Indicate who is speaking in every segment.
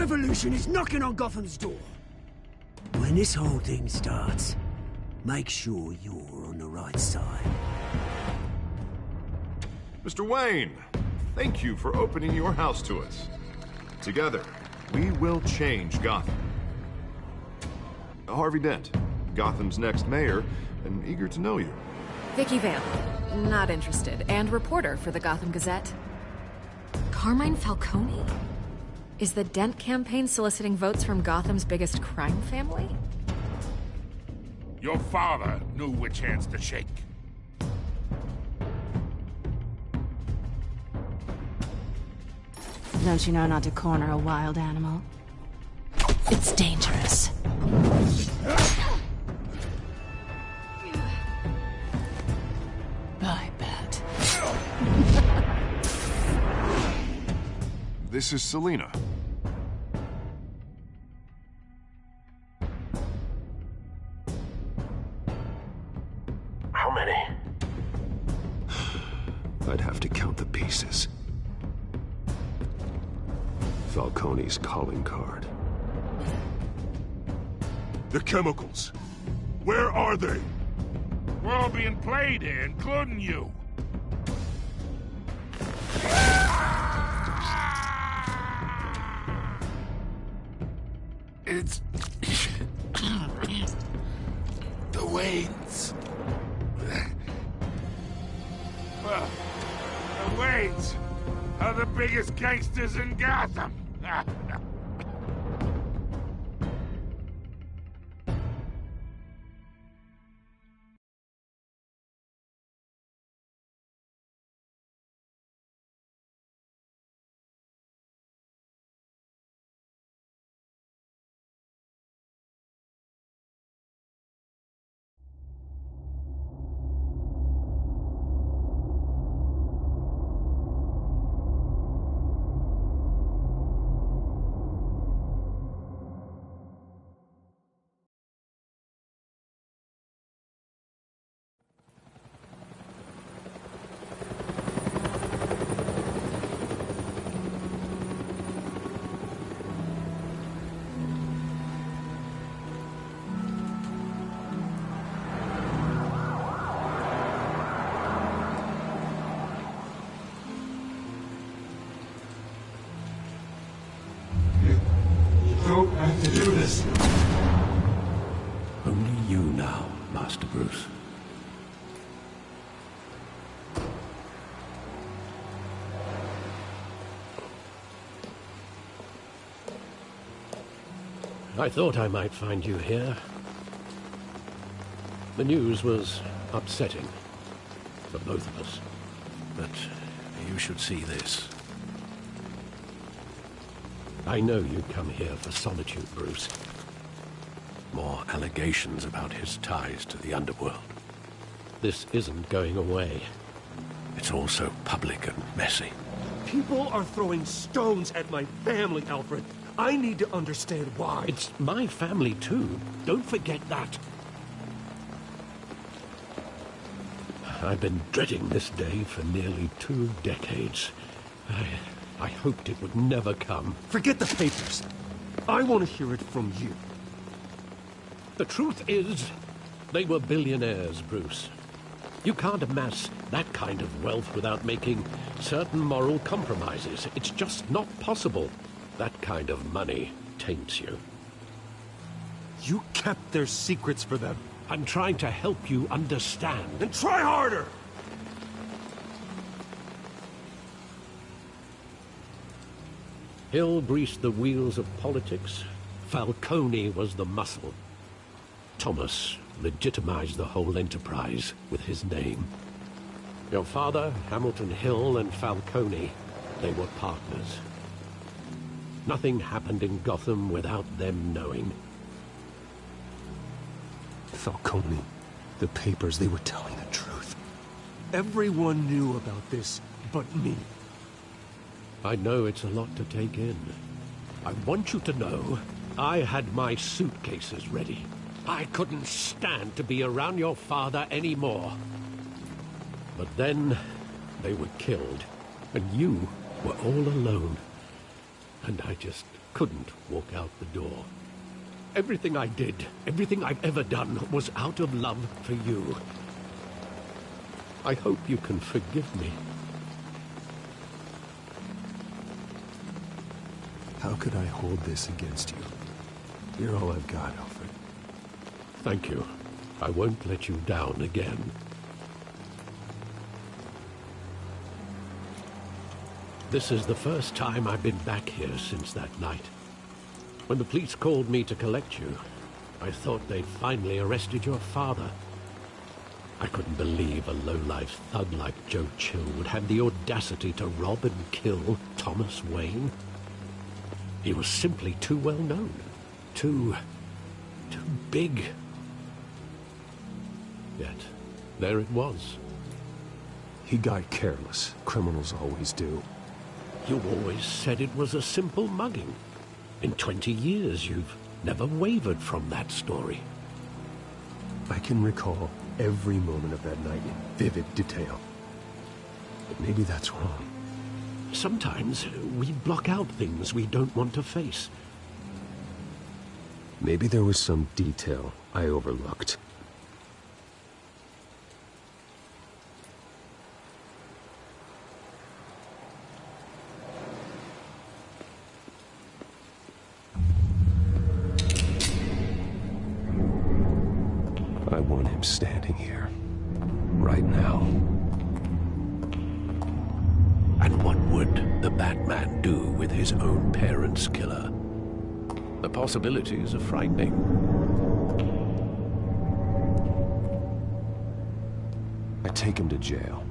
Speaker 1: revolution is knocking on Gotham's door. When this whole thing starts, make sure you're on the right side.
Speaker 2: Mr. Wayne, thank you for opening your house to us. Together, we will change Gotham. Harvey Dent, Gotham's next mayor, and eager to know you.
Speaker 3: Vicky Vale, not interested, and reporter for the Gotham Gazette. Carmine Falcone? Is the Dent campaign soliciting votes from Gotham's biggest crime family?
Speaker 4: Your father knew which hands to shake.
Speaker 5: Don't you know not to corner a wild animal? It's dangerous. I bet.
Speaker 2: This is Selina.
Speaker 6: How many?
Speaker 7: I'd have to count the pieces. Falcone's calling card.
Speaker 4: The chemicals. Where are they? We're all being played here, including you. It's... the Waynes. Well, the Waynes are the biggest gangsters in Gotham.
Speaker 8: Don't have to do this.
Speaker 7: Only you now, Master Bruce.
Speaker 9: I thought I might find you here. The news was upsetting for both of us. But you should see this. I know you come here for solitude, Bruce. More allegations about his ties to the underworld. This isn't going away. It's all so public and messy.
Speaker 10: People are throwing stones at my family, Alfred. I need to understand why.
Speaker 9: It's my family, too. Don't forget that. I've been dreading this day for nearly 2 decades. I hoped it would never come.
Speaker 10: Forget the papers. I want to hear it from you.
Speaker 9: The truth is, they were billionaires, Bruce. You can't amass that kind of wealth without making certain moral compromises. It's just not possible. That kind of money taints you.
Speaker 10: You kept their secrets for them.
Speaker 9: I'm trying to help you understand.
Speaker 10: Then try harder!
Speaker 9: Hill greased the wheels of politics. Falcone was the muscle. Thomas legitimized the whole enterprise with his name. Your father, Hamilton Hill, and Falcone, they were partners. Nothing happened in Gotham without them knowing.
Speaker 10: Falcone, the papers, they were telling the truth. Everyone knew about this but me.
Speaker 9: I know it's a lot to take in. I want you to know I had my suitcases ready. I couldn't stand to be around your father anymore. But then they were killed, and you were all alone. And I just couldn't walk out the door. Everything I did, everything I've ever done, was out of love for you. I hope you can forgive me.
Speaker 10: How could I hold this against you? You're all I've got, Alfred.
Speaker 9: Thank you. I won't let you down again. This is the first time I've been back here since that night. When the police called me to collect you, I thought they'd finally arrested your father. I couldn't believe a low-life thug like Joe Chill would have the audacity to rob and kill Thomas Wayne. He was simply too well known. Too big. Yet, there it was.
Speaker 10: He got careless. Criminals always do.
Speaker 9: You always said it was a simple mugging. In 20 years, you've never wavered from that story.
Speaker 10: I can recall every moment of that night in vivid detail. But maybe that's wrong.
Speaker 9: Sometimes we block out things we don't want to face.
Speaker 10: Maybe there was some detail I overlooked. I want him standing here, right now.
Speaker 9: And what would the Batman do with his own parents' killer? The possibilities are frightening.
Speaker 10: I take him to jail,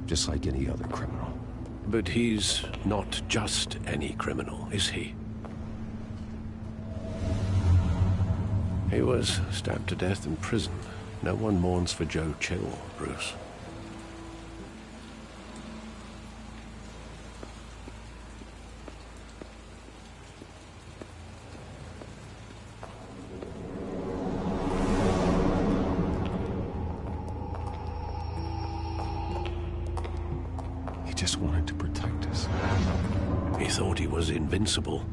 Speaker 10: just like any other criminal.
Speaker 9: But he's not just any criminal, is he? He was stabbed to death in prison. No one mourns for Joe Chill, Bruce.
Speaker 10: He just wanted to protect us.
Speaker 9: He thought he was invincible.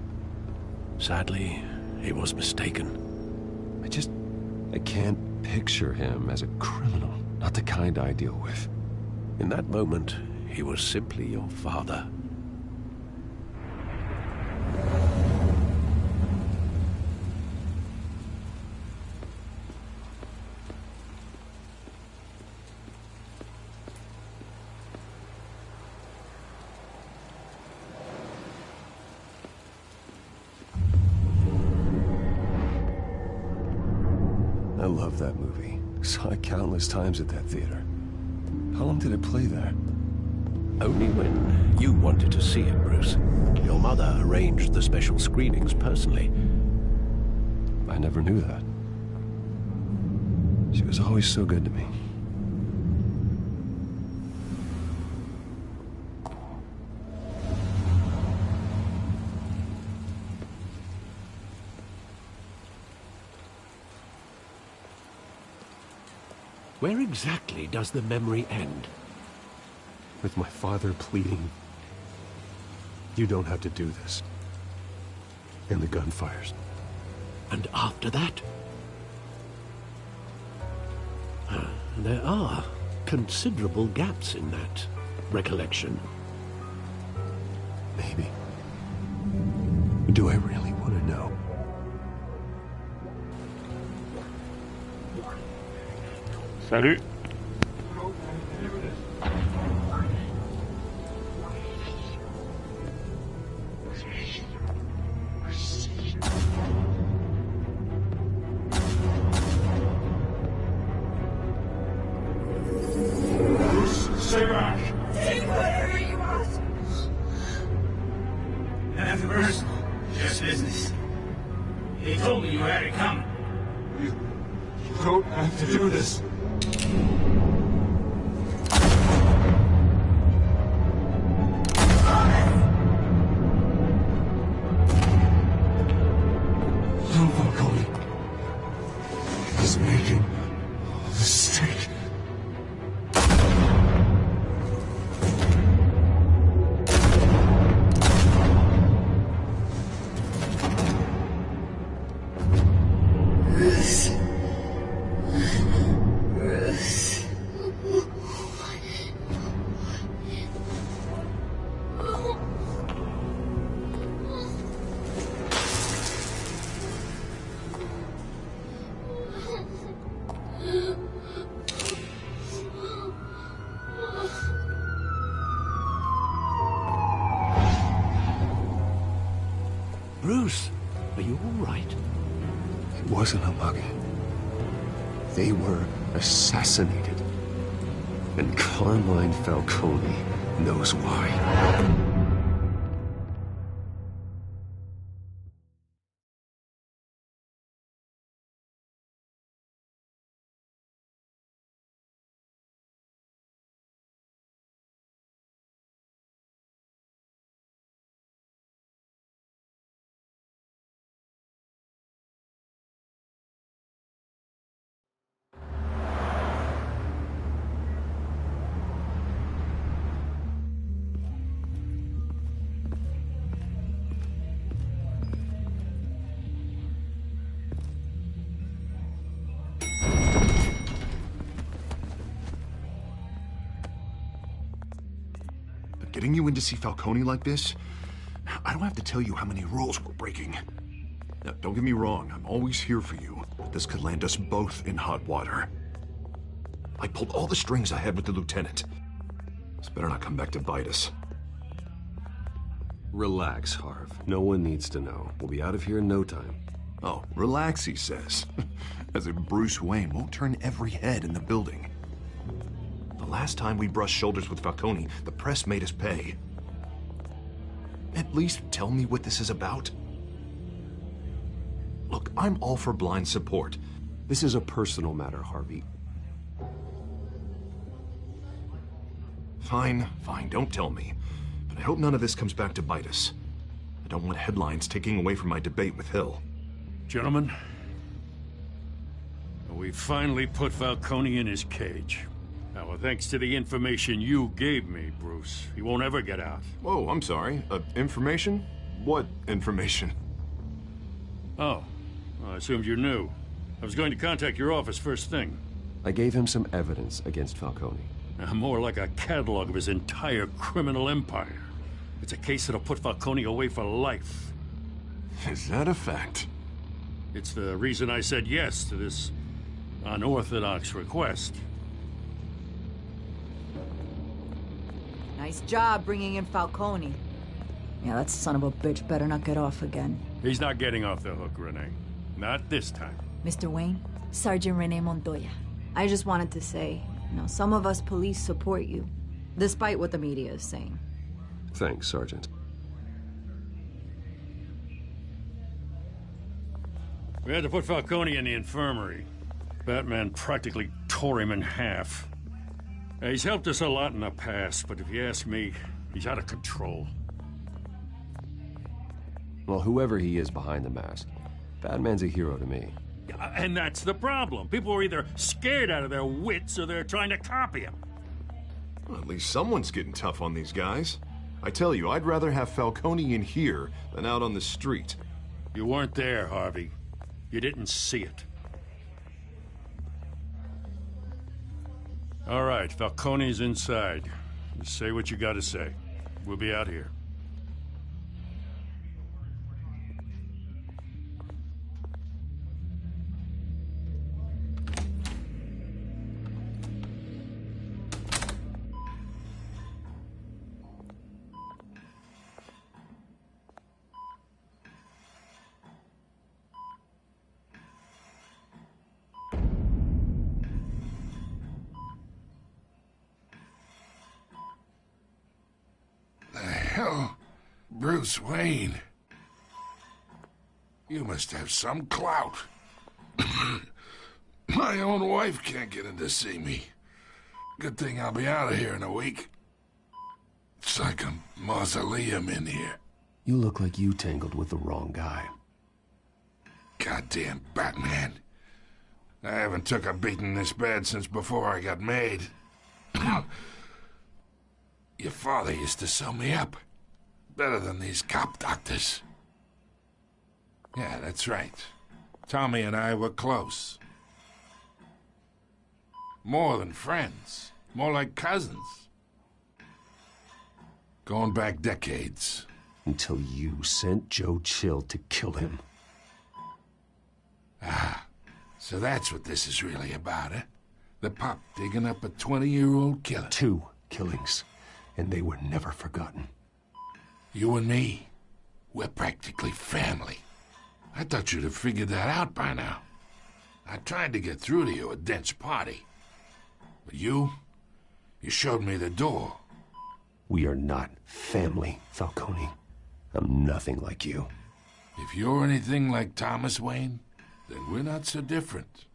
Speaker 9: Sadly, he was mistaken.
Speaker 10: I can't picture him as a criminal. Not the kind I deal with.
Speaker 9: In that moment, he was simply your father.
Speaker 10: I love that movie. Saw it countless times at that theater. How long did it play there?
Speaker 9: Only when you wanted to see it, Bruce. Your mother arranged the special screenings personally.
Speaker 10: I never knew that. She was always so good to me.
Speaker 9: Where exactly does the memory end?
Speaker 10: With my father pleading, "You don't have to do this." And the gun fires.
Speaker 9: And after that? There are considerable gaps in that recollection.
Speaker 10: Maybe. Do I really want to know?
Speaker 8: Salut.
Speaker 4: Stay back!
Speaker 11: Take whatever you want!
Speaker 1: Nothing personal, just business. He told me you had it coming.
Speaker 4: You don't have to do this.
Speaker 1: Falcone is making a mistake.
Speaker 5: right.
Speaker 10: It wasn't a mugging. They were assassinated. And Carmine Falcone knows why.
Speaker 2: Getting you in to see Falcone like this? I don't have to tell you how many rules we're breaking. Now, don't get me wrong, I'm always here for you, but this could land us both in hot water. I pulled all the strings I had with the lieutenant. This better not come back to bite us.
Speaker 10: Relax, Harv. No one needs to know. We'll be out of here in no time.
Speaker 2: Oh, relax, he says. As if Bruce Wayne won't turn every head in the building. The last time we brushed shoulders with Falcone, the press made us pay. At least tell me what this is about. Look, I'm all for blind support.
Speaker 10: This is a personal matter, Harvey.
Speaker 2: Fine, don't tell me. But I hope none of this comes back to bite us. I don't want headlines taking away from my debate with Hill.
Speaker 4: Gentlemen, we finally put Falcone in his cage. Now, thanks to the information you gave me, Bruce, he won't ever get out.
Speaker 2: Whoa, I'm sorry. Information? What information?
Speaker 4: Oh, well, I assumed you knew. I was going to contact your office first thing.
Speaker 10: I gave him some evidence against Falcone.
Speaker 4: More like a catalog of his entire criminal empire. It's a case that'll put Falcone away for life.
Speaker 2: Is that a fact?
Speaker 4: It's the reason I said yes to this unorthodox request.
Speaker 11: Nice job bringing in Falcone. Yeah, that son of a bitch better not get off again.
Speaker 4: He's not getting off the hook, Renee. Not this time.
Speaker 11: Mr. Wayne, Sergeant Renee Montoya. I just wanted to say, some of us police support you, despite what the media is saying.
Speaker 10: Thanks, Sergeant.
Speaker 4: We had to put Falcone in the infirmary. Batman practically tore him in half. He's helped us a lot in the past, but if you ask me, he's out of control.
Speaker 10: Well, whoever he is behind the mask, Batman's a hero to me.
Speaker 4: And that's the problem. People are either scared out of their wits or they're trying to copy him.
Speaker 2: Well, at least someone's getting tough on these guys. I tell you, I'd rather have Falcone in here than out on the street.
Speaker 4: You weren't there, Harvey. You didn't see it. All right, Falcone's inside. You say what you gotta say. We'll be out here. Hell, Bruce Wayne. You must have some clout. My own wife can't get in to see me. Good thing I'll be out of here in a week. It's like a mausoleum in here.
Speaker 10: You look like you tangled with the wrong guy.
Speaker 4: Goddamn Batman. I haven't took a beating this bad since before I got made. Your father used to sew me up. Better than these cop doctors. Yeah, that's right. Tommy and I were close. More than friends. More like cousins. Going back decades.
Speaker 10: Until you sent Joe Chill to kill him.
Speaker 4: Ah, so that's what this is really about, eh? The pop digging up a 20-year-old killer.
Speaker 10: 2 killings. And they were never forgotten.
Speaker 4: You and me, we're practically family.
Speaker 12: I thought you'd have figured that out by now. I tried to get through to you at Dent's party. But you showed me the door.
Speaker 7: We are not family, Falcone. I'm nothing like you.
Speaker 12: If you're anything like Thomas Wayne, then we're not so different.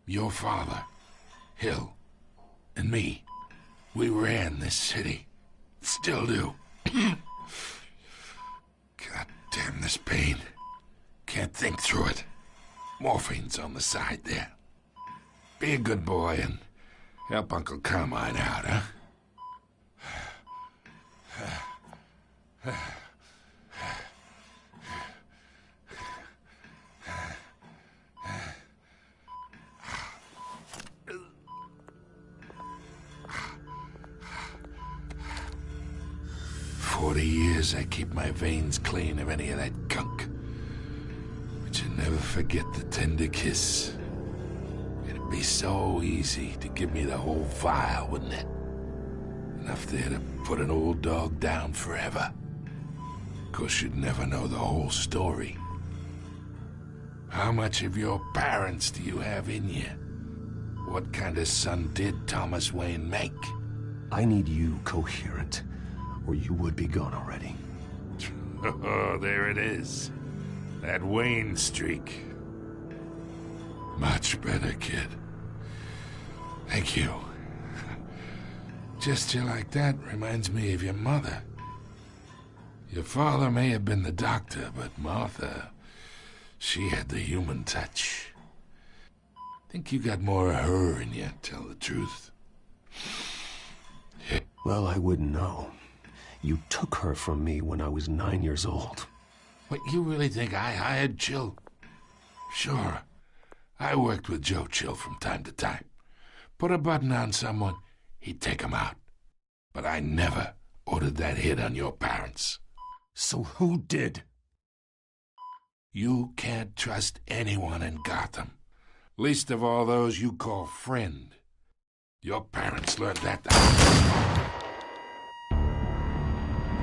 Speaker 12: Your father, Hill, and me, we ran this city. Still do. God damn this pain. Can't think through it. Morphine's on the side there. Be a good boy and help Uncle Carmine out, huh? 40 years I keep my veins clean of any of that gunk. But you never forget the tender kiss. It'd be so easy to give me the whole vial, wouldn't it? Enough there to put an old dog down forever. Of course, you'd never know the whole story. How much of your parents do you have in you? What kind of son did Thomas Wayne make?
Speaker 7: I need you coherent, or you would be gone already.
Speaker 12: Oh, there it is. That Wayne streak. Much better, kid. Thank you. Gesture like that reminds me of your mother. Your father may have been the doctor, but Martha, she had the human touch. Think you got more of her in you, tell the truth.
Speaker 7: Well, I wouldn't know. You took her from me when I was 9 years old.
Speaker 12: What, you really think I hired Chill? Sure. I worked with Joe Chill from time to time. Put a button on someone, he'd take him out. But I never ordered that hit on your parents.
Speaker 7: So who did?
Speaker 12: You can't trust anyone in Gotham. Least of all those you call friend. Your parents learned that.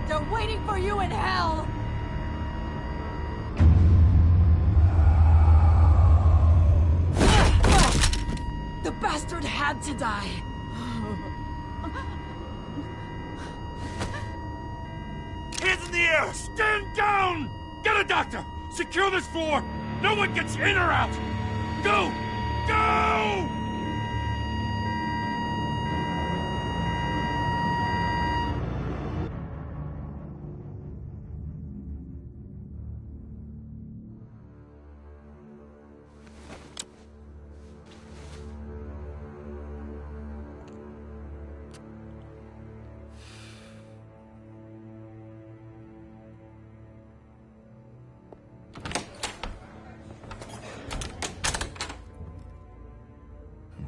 Speaker 11: They're waiting for you in hell! The bastard had to die.
Speaker 4: Hands in the air! Stand down! Get a doctor! Secure this floor! No one gets in or out! Go! Go!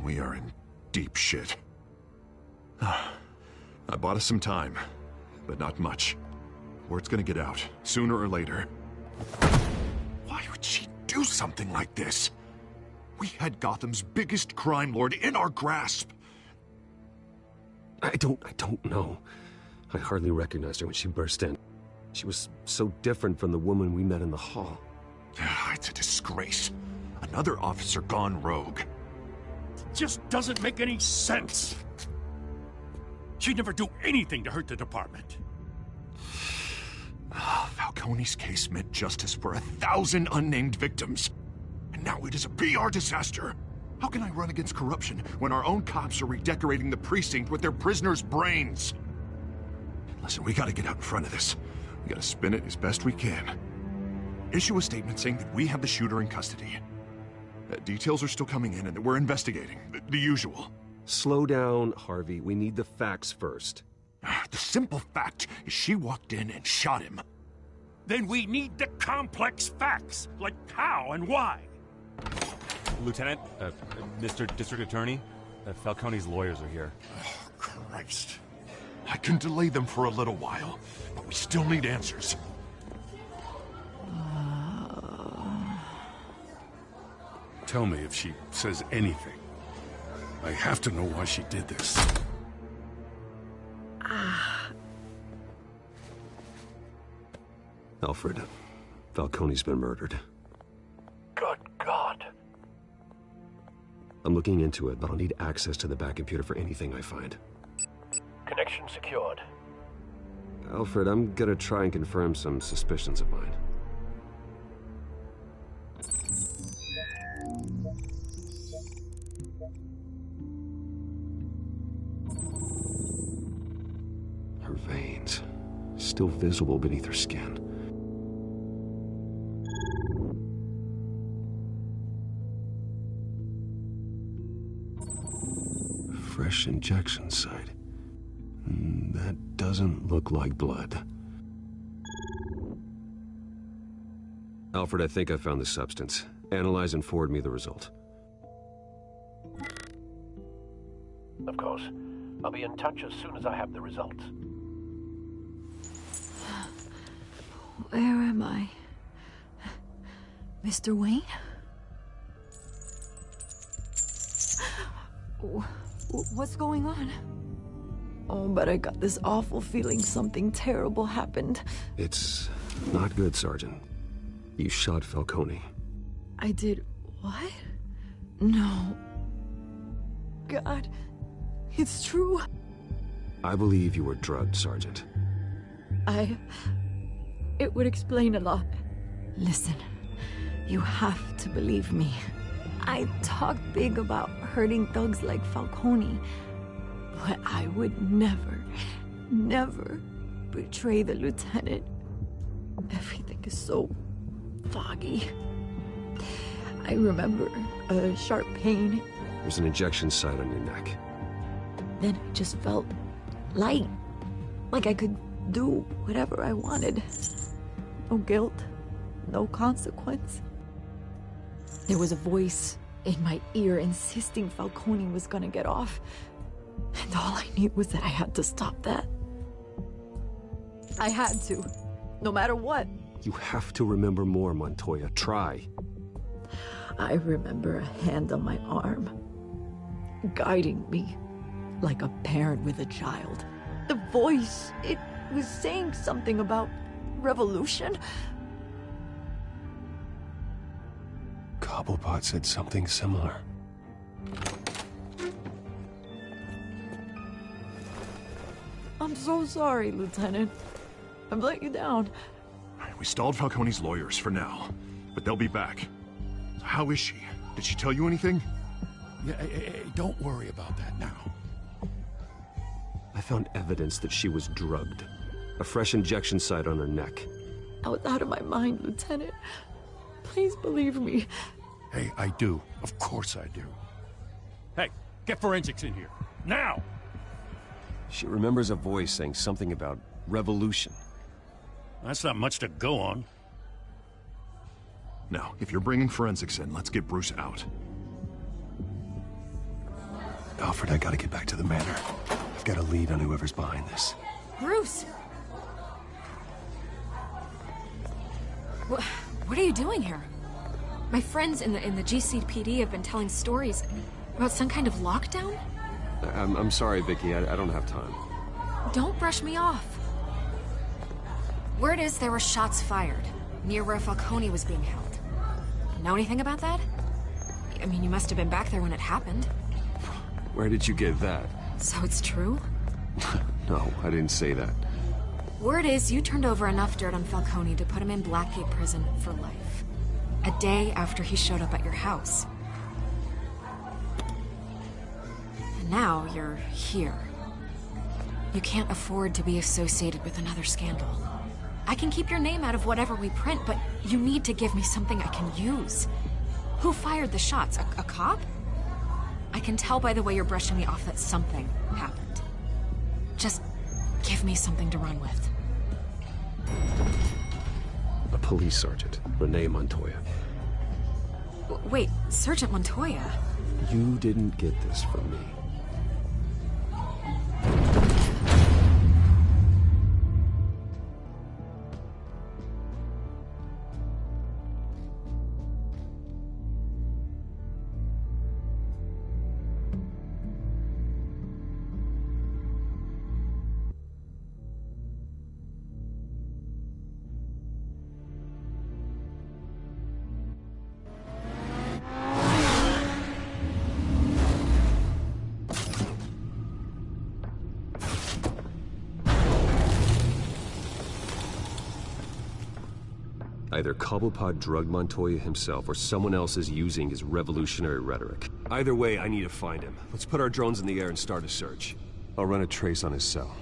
Speaker 2: We are in deep shit. I bought us some time, but not much. Word's gonna get out, sooner or later. Why would she do something like this? We had Gotham's biggest crime lord in our grasp.
Speaker 10: I don't know. I hardly recognized her when she burst in. She was so different from the woman we met in the hall.
Speaker 2: It's a disgrace. Another officer gone rogue.
Speaker 4: Just doesn't make any sense. She'd never do anything to hurt the department.
Speaker 2: Falcone's case meant justice for 1,000 unnamed victims. And now it is a PR disaster. How can I run against corruption when our own cops are redecorating the precinct with their prisoners' brains? Listen, we gotta get out in front of this. We gotta spin it as best we can. Issue a statement saying that we have the shooter in custody. Details are still coming in and that we're investigating. The usual.
Speaker 10: Slow down, Harvey. We need the facts first.
Speaker 2: The simple fact is she walked in and shot him.
Speaker 4: Then we need the complex facts, like how and why.
Speaker 13: Lieutenant, Mr. District Attorney, Falcone's lawyers are here.
Speaker 2: Oh, Christ. I can delay them for a little while, but we still need answers.
Speaker 4: Tell me if she says anything. I have to know why she did this.
Speaker 10: Alfred, Falcone's been murdered. I'm looking into it, but I'll need access to the back computer for anything I find.
Speaker 6: Connection secured.
Speaker 10: Alfred, I'm gonna try and confirm some suspicions of mine. Her veins, still visible beneath her skin. Fresh injection site. That doesn't look like blood. Alfred, I think I found the substance. Analyze and forward me the result.
Speaker 6: Of course. I'll be in touch as soon as I have the results.
Speaker 11: Where am I? Mr. Wayne? What's going on? Oh, but I got this awful feeling something terrible happened.
Speaker 10: It's not good, Sergeant. You shot Falcone.
Speaker 11: I did what? No. God, it's true.
Speaker 10: I believe you were drugged, Sergeant.
Speaker 11: It would explain a lot. Listen, you have to believe me. I talk big about hurting thugs like Falcone, but I would never, never betray the lieutenant. Everything is so foggy. I remember a sharp pain.
Speaker 10: There's an injection site on your neck.
Speaker 11: Then I just felt light, like I could do whatever I wanted. No guilt, no consequence. There was a voice in my ear insisting Falcone was gonna get off. And all I knew was that I had to stop that. I had to, no matter what.
Speaker 10: You have to remember more, Montoya. Try.
Speaker 11: I remember a hand on my arm, guiding me like a parent with a child. The voice, it was saying something about revolution.
Speaker 7: Cobblepot said something similar.
Speaker 11: I'm so sorry, Lieutenant. I've let you down.
Speaker 2: We stalled Falcone's lawyers for now, but they'll be back. How is she? Did she tell you anything?
Speaker 14: Yeah, hey, don't worry about that now.
Speaker 10: I found evidence that she was drugged. A fresh injection site on her neck.
Speaker 11: I was out of my mind, Lieutenant. Please believe me.
Speaker 14: Hey, I do. Of course I do.
Speaker 4: Hey, get forensics in here. Now!
Speaker 10: She remembers a voice saying something about revolution.
Speaker 4: That's not much to go on.
Speaker 2: Now, if you're bringing forensics in, let's get Bruce out.
Speaker 7: Alfred, I gotta get back to the manor. I've got a lead on whoever's behind this.
Speaker 3: Bruce! What are you doing here? My friends in the GCPD have been telling stories about some kind of lockdown?
Speaker 10: I'm sorry, Vicky. I don't have time.
Speaker 3: Don't brush me off. Word is there were shots fired near where Falcone was being held. Know anything about that? I mean, you must have been back there when it happened.
Speaker 10: Where did you get that?
Speaker 3: So it's true?
Speaker 10: No, I didn't say that.
Speaker 3: Word is you turned over enough dirt on Falcone to put him in Blackgate Prison for life. A day after he showed up at your house. And now you're here. You can't afford to be associated with another scandal. I can keep your name out of whatever we print, but you need to give me something I can use. Who fired the shots? A cop? I can tell by the way you're brushing me off that something happened. Just give me something to run with.
Speaker 10: A police sergeant, Renee Montoya.
Speaker 3: Wait, Sergeant Montoya?
Speaker 10: You didn't get this from me. Either Cobblepot drugged Montoya himself, or someone else is using his revolutionary rhetoric. Either way, I need to find him. Let's put our drones in the air and start a search. I'll run a trace on his cell.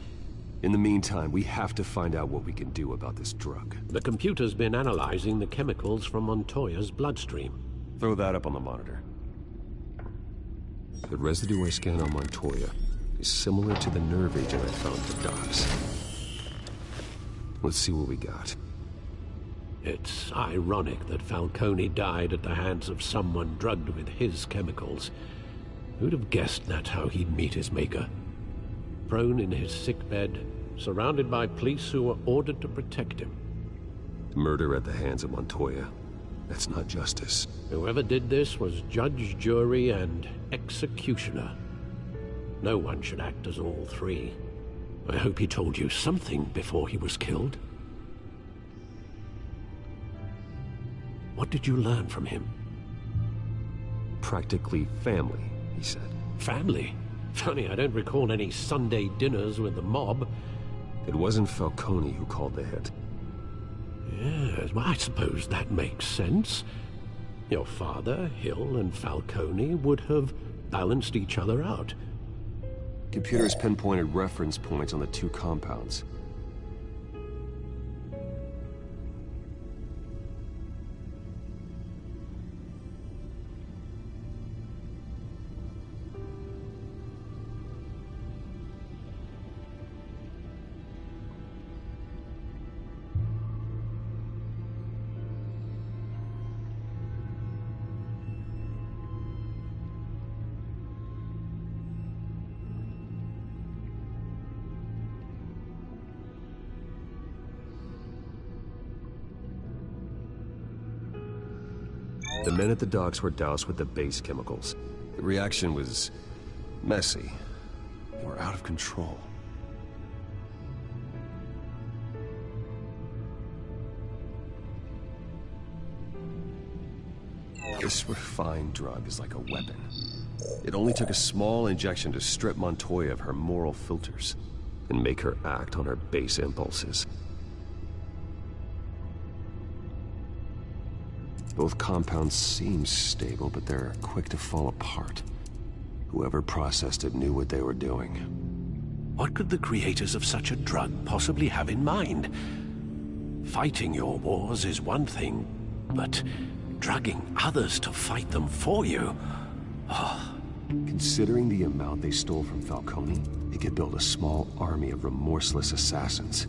Speaker 10: In the meantime, we have to find out what we can do about this drug.
Speaker 9: The computer's been analyzing the chemicals from Montoya's bloodstream.
Speaker 10: Throw that up on the monitor. The residue I scanned on Montoya is similar to the nerve agent I found at the docks. Let's see what we got.
Speaker 9: It's ironic that Falcone died at the hands of someone drugged with his chemicals. Who'd have guessed that's how he'd meet his maker? Prone in his sickbed, surrounded by police who were ordered to protect him.
Speaker 10: Murder at the hands of Montoya. That's not justice.
Speaker 9: Whoever did this was judge, jury, and executioner. No one should act as all three. I hope he told you something before he was killed. What did you learn from him?
Speaker 10: Practically family, he said.
Speaker 9: Family? Funny, I don't recall any Sunday dinners with the mob.
Speaker 10: It wasn't Falcone who called the hit.
Speaker 9: Yes, well, I suppose that makes sense. Your father, Hill, and Falcone would have balanced each other out.
Speaker 10: Computers pinpointed reference points on the two compounds. The men at the docks were doused with the base chemicals. The reaction was messy. They were out of control. This refined drug is like a weapon. It only took a small injection to strip Montoya of her moral filters and make her act on her base impulses. Both compounds seem stable, but they're quick to fall apart. Whoever processed it knew what they were doing.
Speaker 9: What could the creators of such a drug possibly have in mind? Fighting your wars is one thing, but drugging others to fight them for you? Oh.
Speaker 10: Considering the amount they stole from Falcone, they could build a small army of remorseless assassins.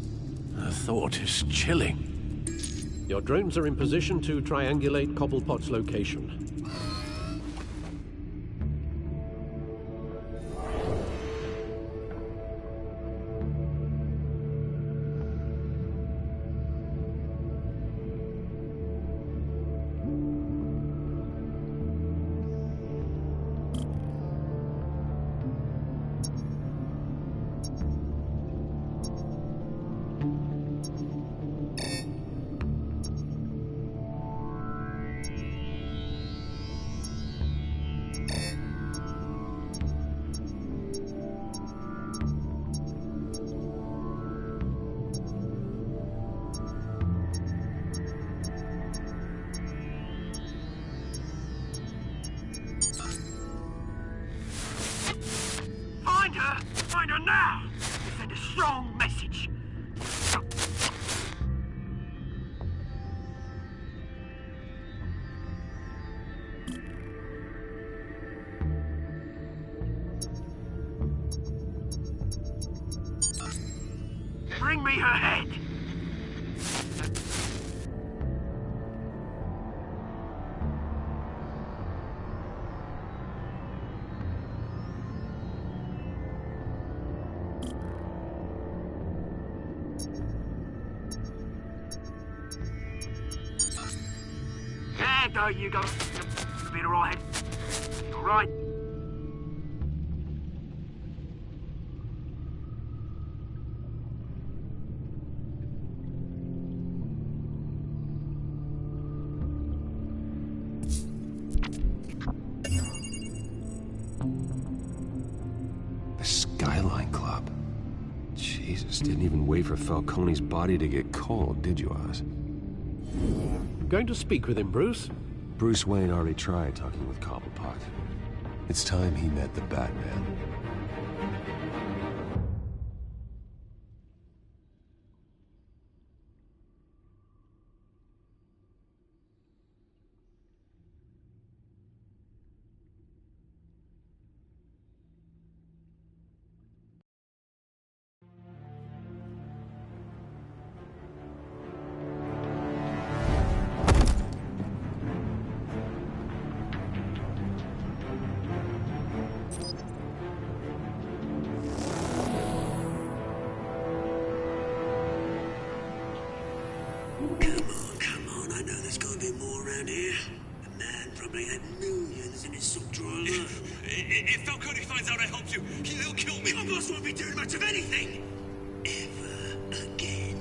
Speaker 9: The thought is chilling. Your drones are in position to triangulate Cobblepot's location.
Speaker 1: Find her now! Send a strong message. Bring me her head! There you go. Been alright. Alright.
Speaker 10: The Skyline Club. Jesus, didn't even wait for Falcone's body to get cold, did you, Oz?
Speaker 9: Going to speak with him, Bruce?
Speaker 10: Bruce Wayne already tried talking with Cobblepot. It's time he met the Batman.
Speaker 1: Come on, I know there's gotta be more around here. The man probably had millions in his salt drawer.
Speaker 15: If Falcone finds out I helped you, he'll kill me.
Speaker 1: Your boss won't be doing much of anything! Ever again.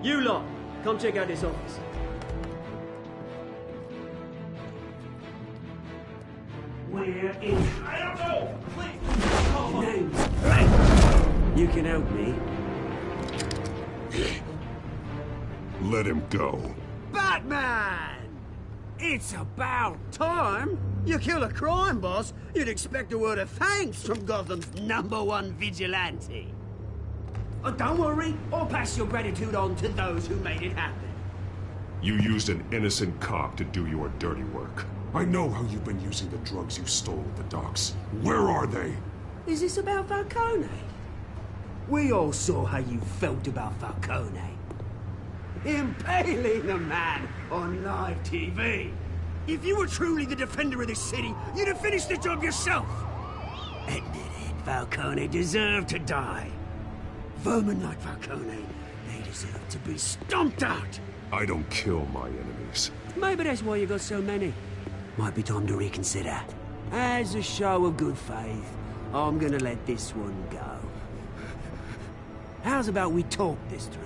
Speaker 16: You lot, come check out this office.
Speaker 1: Where is...
Speaker 15: I don't know! Please!
Speaker 1: Names. You can help me.
Speaker 2: Let him go.
Speaker 1: Batman! It's about time. You kill a crime boss, you'd expect a word of thanks from Gotham's #1 vigilante. Oh, don't worry, I'll pass your gratitude on to those who made it happen.
Speaker 2: You used an innocent cop to do your dirty work.
Speaker 14: I know how you've been using the drugs you stole at the docks. Where are they?
Speaker 1: Is this about Falcone? We all saw how you felt about Falcone. Impaling a man on live TV. If you were truly the defender of this city, you'd have finished the job yourself. Admit it, Falcone deserved to die. Vermin like Falcone, they deserve to be stomped out.
Speaker 2: I don't kill my enemies.
Speaker 1: Maybe that's why you got so many. Might be time to reconsider. As a show of good faith, I'm gonna let this one go. How's about we talk this through?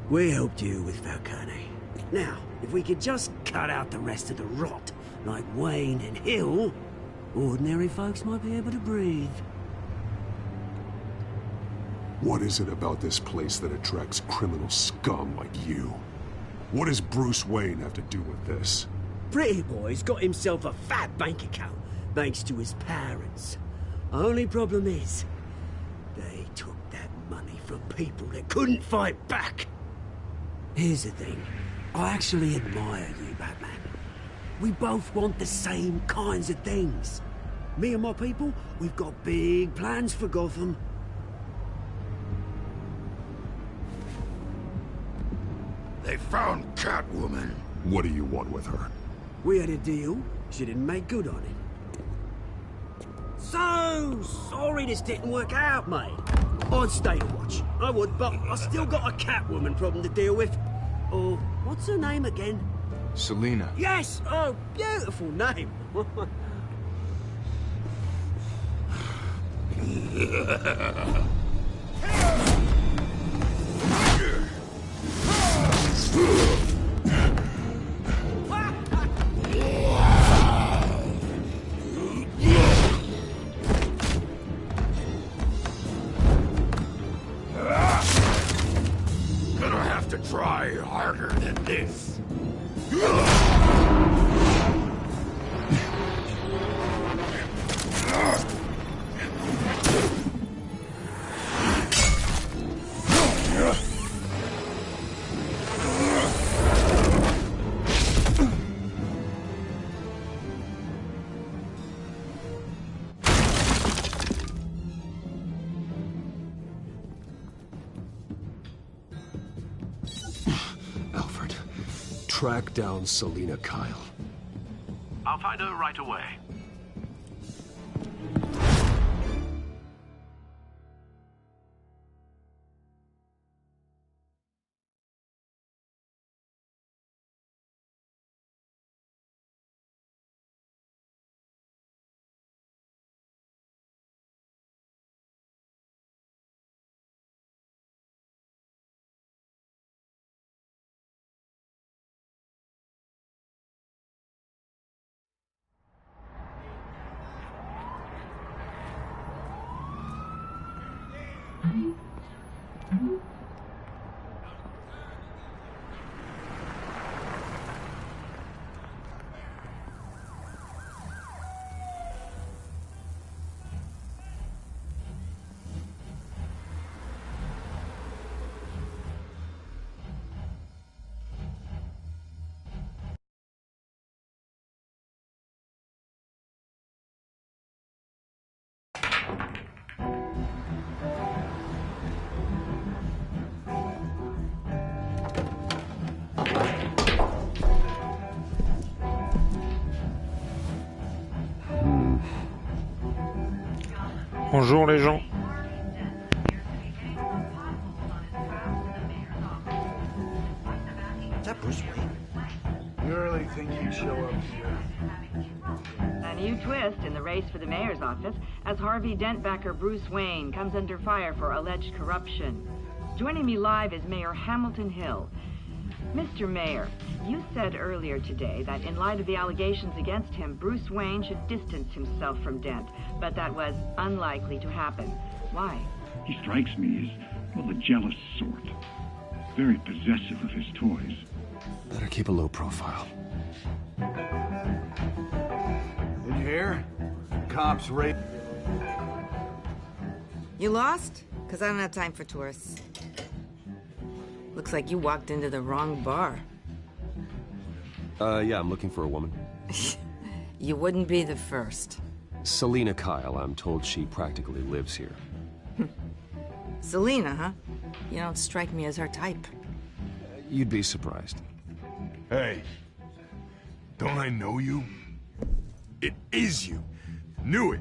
Speaker 1: We helped you with Falcone. Now, if we could just cut out the rest of the rot, like Wayne and Hill, ordinary folks might be able to breathe.
Speaker 14: What is it about this place that attracts criminal scum like you? What does Bruce Wayne have to do with this?
Speaker 1: Pretty Boy's got himself a fat bank account, thanks to his parents. Only problem is, they took that money from people that couldn't fight back. Here's the thing, I actually admire you, Batman. We both want the same kinds of things. Me and my people, we've got big plans for Gotham.
Speaker 14: They found Catwoman.
Speaker 2: What do you want with her?
Speaker 1: We had a deal. She didn't make good on it. So sorry this didn't work out, mate. I'd stay to watch. I would, but I still got a Catwoman problem to deal with. Oh, what's her name again?
Speaker 17: Selina.
Speaker 1: Yes! Oh, beautiful name.
Speaker 14: Gonna have to try harder than this.
Speaker 10: Track down Selina Kyle.
Speaker 6: I'll find her right away.
Speaker 8: Bonjour les gens.
Speaker 17: Is that Bruce Wayne?
Speaker 18: You really think he'd show up here?
Speaker 19: A new twist in the race for the mayor's office as Harvey Dent backer Bruce Wayne comes under fire for alleged corruption. Joining me live is Mayor Hamilton Hill. Mr. Mayor, you said earlier today that in light of the allegations against him, Bruce Wayne should distance himself from Dent, but that was unlikely to happen. Why?
Speaker 20: He strikes me as, well, a jealous sort. Very possessive of his toys.
Speaker 10: Better keep a low profile.
Speaker 18: Did you hear? Cops rape.
Speaker 17: You lost? Because I don't have time for tourists. Looks like you walked into the wrong bar.
Speaker 10: Yeah, I'm looking for a woman.
Speaker 17: You wouldn't be the first.
Speaker 10: Selina Kyle, I'm told she practically lives here.
Speaker 17: Selina, huh? You don't strike me as her type.
Speaker 10: You'd be surprised.
Speaker 14: Hey, don't I know you? It is you. Knew it.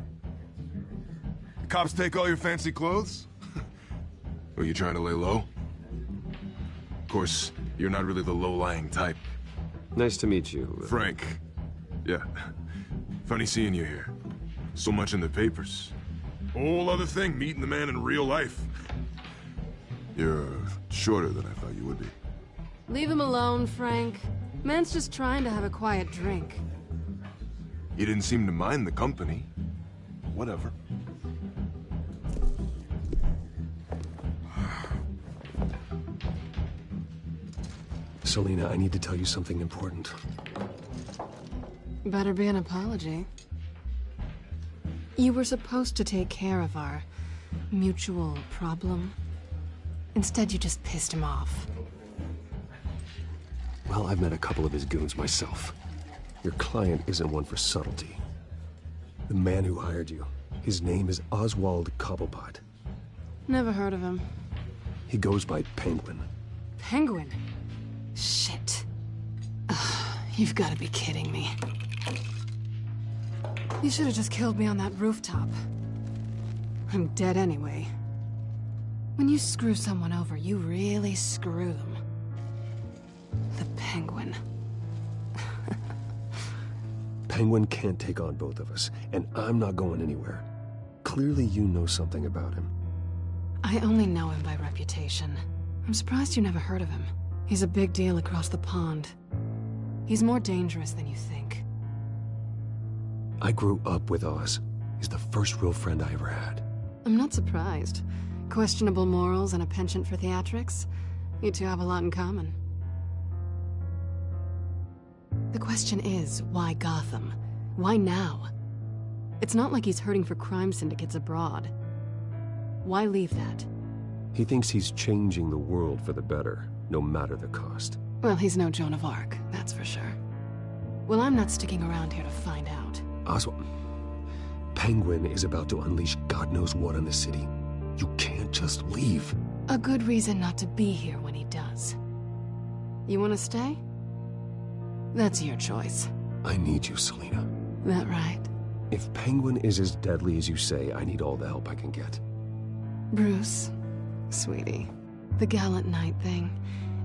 Speaker 14: The cops take all your fancy clothes? Were you trying to lay low? Of course, you're not really the low-lying type.
Speaker 10: Nice to meet you.
Speaker 14: Frank. Yeah. Funny seeing you here. So much in the papers. Whole other thing, meeting the man in real life. You're shorter than I thought you would be.
Speaker 21: Leave him alone, Frank. Man's just trying to have a quiet drink.
Speaker 14: You didn't seem to mind the company. Whatever.
Speaker 10: Selina, I need to tell you something important.
Speaker 21: Better be an apology. You were supposed to take care of our mutual problem. Instead, you just pissed him off.
Speaker 10: Well, I've met a couple of his goons myself. Your client isn't one for subtlety. The man who hired you, his name is Oswald Cobblepot.
Speaker 21: Never heard of him.
Speaker 10: He goes by Penguin.
Speaker 21: Penguin? Shit. Ugh, you've got to be kidding me. You should have just killed me on that rooftop. I'm dead anyway. When you screw someone over, you really screw them. The Penguin.
Speaker 10: Penguin can't take on both of us, and I'm not going anywhere. Clearly you know something about him.
Speaker 21: I only know him by reputation. I'm surprised you never heard of him. He's a big deal across the pond. He's more dangerous than you think.
Speaker 10: I grew up with Oz. He's the first real friend I ever had.
Speaker 21: I'm not surprised. Questionable morals and a penchant for theatrics. You two have a lot in common. The question is, why Gotham? Why now? It's not like he's hurting for crime syndicates abroad. Why leave that?
Speaker 10: He thinks he's changing the world for the better, no matter the cost.
Speaker 21: Well, he's no Joan of Arc, that's for sure. Well, I'm not sticking around here to find out.
Speaker 10: Oswald, Penguin is about to unleash God knows what on the city. You can't just leave.
Speaker 21: A good reason not to be here when he does. You want to stay? That's your choice.
Speaker 10: I need you, Selina.
Speaker 21: That right?
Speaker 10: If Penguin is as deadly as you say, I need all the help I can get.
Speaker 21: Bruce, sweetie, the gallant knight thing,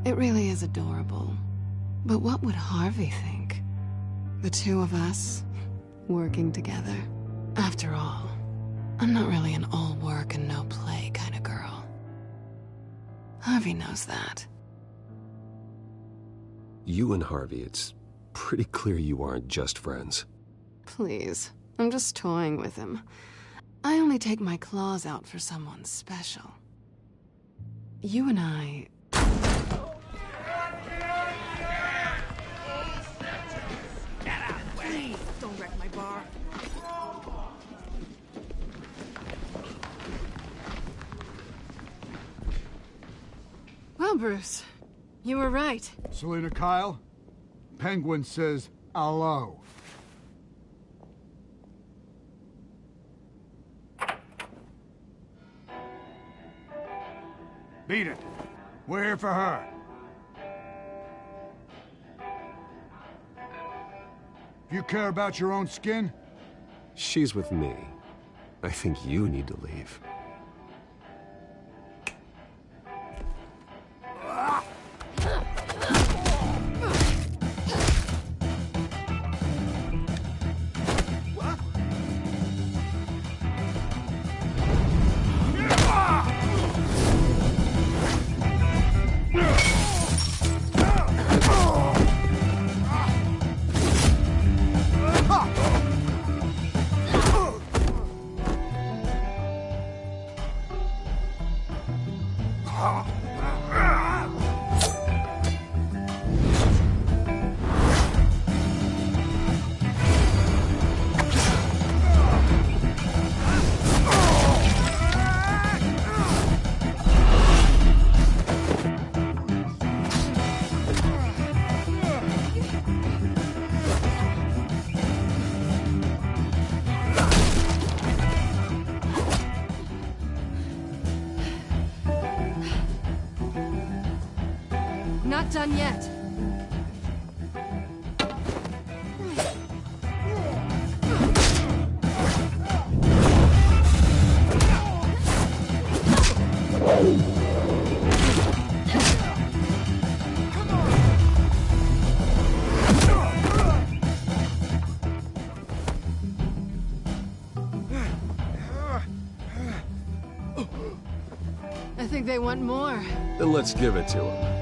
Speaker 21: it really is adorable. But what would Harvey think? The two of us, working together. After all, I'm not really an all work and no play kind of girl. Harvey knows that.
Speaker 10: You and Harvey, it's pretty clear you aren't just friends.
Speaker 21: Please, I'm just toying with him. I only take my claws out for someone special. You and I...
Speaker 17: Please, don't wreck my bar.
Speaker 21: Well, Bruce, you were right.
Speaker 18: Selina Kyle? Penguin says hello. Beat it. We're here for her. You care about your own skin?
Speaker 10: She's with me. I think you need to leave.
Speaker 3: Not done yet.
Speaker 21: I think they want more.
Speaker 10: Then let's give it to them.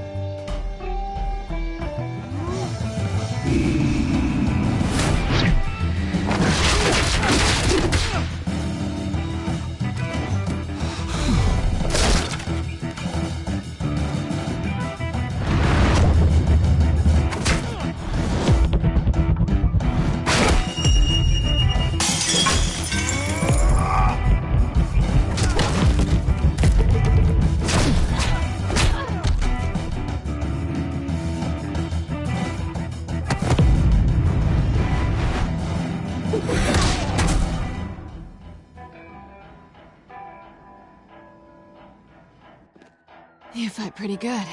Speaker 21: You fight pretty good.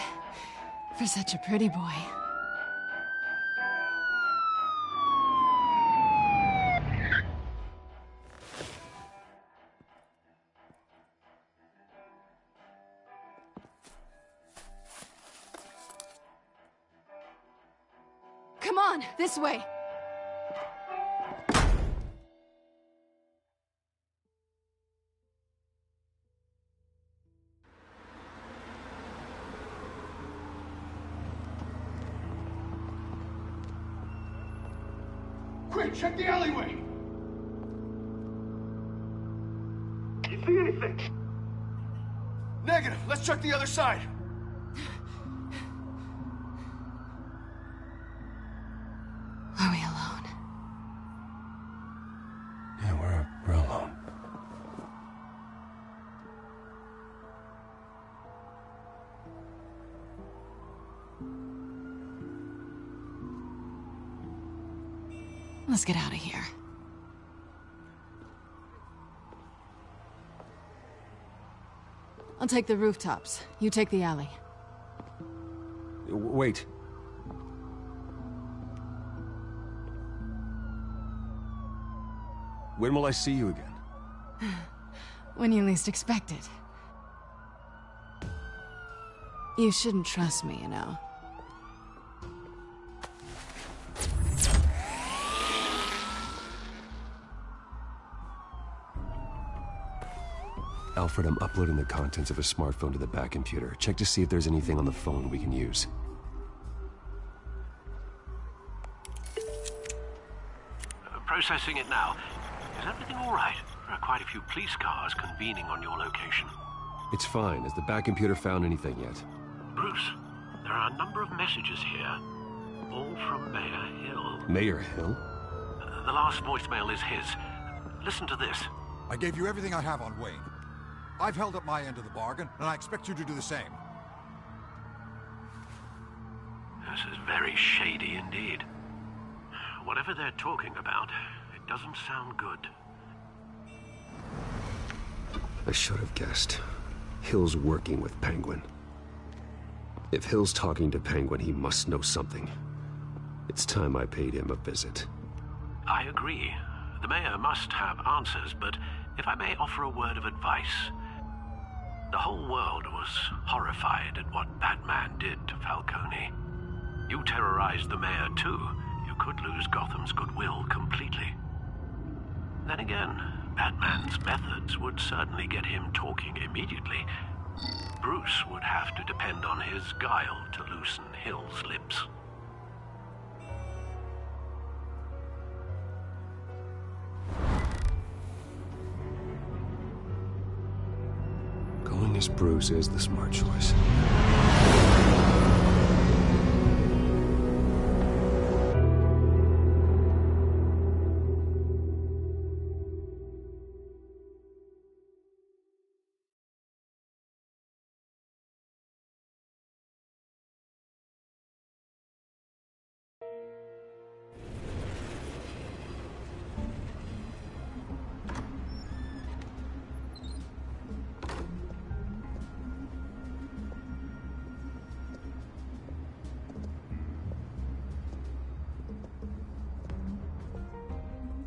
Speaker 21: For such a pretty boy. Come on, this way.
Speaker 18: Quick, check the alleyway!
Speaker 15: You see anything?
Speaker 18: Negative. Let's check the other side.
Speaker 21: Are we alone?
Speaker 10: Yeah, we're alone.
Speaker 21: Let's get out of here. I'll take the rooftops. You take the alley.
Speaker 10: Wait. When will I see you again?
Speaker 21: When you least expect it. You shouldn't trust me, you know.
Speaker 10: Alfred, I'm uploading the contents of a smartphone to the back computer. Check to see if there's anything on the phone we can use.
Speaker 6: Processing it now. Is everything all right? There are quite a few police cars convening on your location.
Speaker 10: It's fine. Has the back computer found anything yet?
Speaker 6: Bruce, there are a number of messages here. All from Mayor Hill.
Speaker 10: Mayor Hill?
Speaker 6: The last voicemail is his. Listen to this.
Speaker 5: I gave you everything I have on Wayne. I've held up my end of the bargain, and I expect you to do the same.
Speaker 6: This is very shady indeed. Whatever they're talking about, it doesn't sound good.
Speaker 10: I should have guessed. Hill's working with Penguin. If Hill's talking to Penguin, he must know something. It's time I paid him a visit.
Speaker 6: I agree. The mayor must have answers, but if I may offer a word of advice. The whole world was horrified at what Batman did to Falcone. You terrorized the mayor too. You could lose Gotham's goodwill completely. Then again, Batman's methods would certainly get him talking immediately. Bruce would have to depend on his guile to loosen Hill's lips.
Speaker 10: Going as Bruce is the smart choice.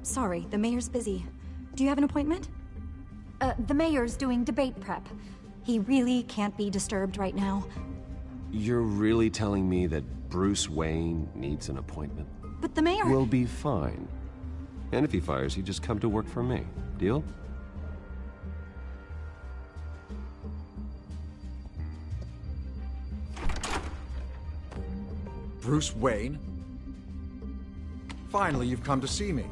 Speaker 22: Sorry, the mayor's busy. Do you have an appointment? The mayor's doing debate prep. He really can't be disturbed right now.
Speaker 10: You're really telling me that Bruce Wayne needs an appointment?
Speaker 22: But the mayor...
Speaker 10: We'll be fine. And if he fires, you just come to work for me. Deal?
Speaker 5: Bruce Wayne? Finally, you've come to see me.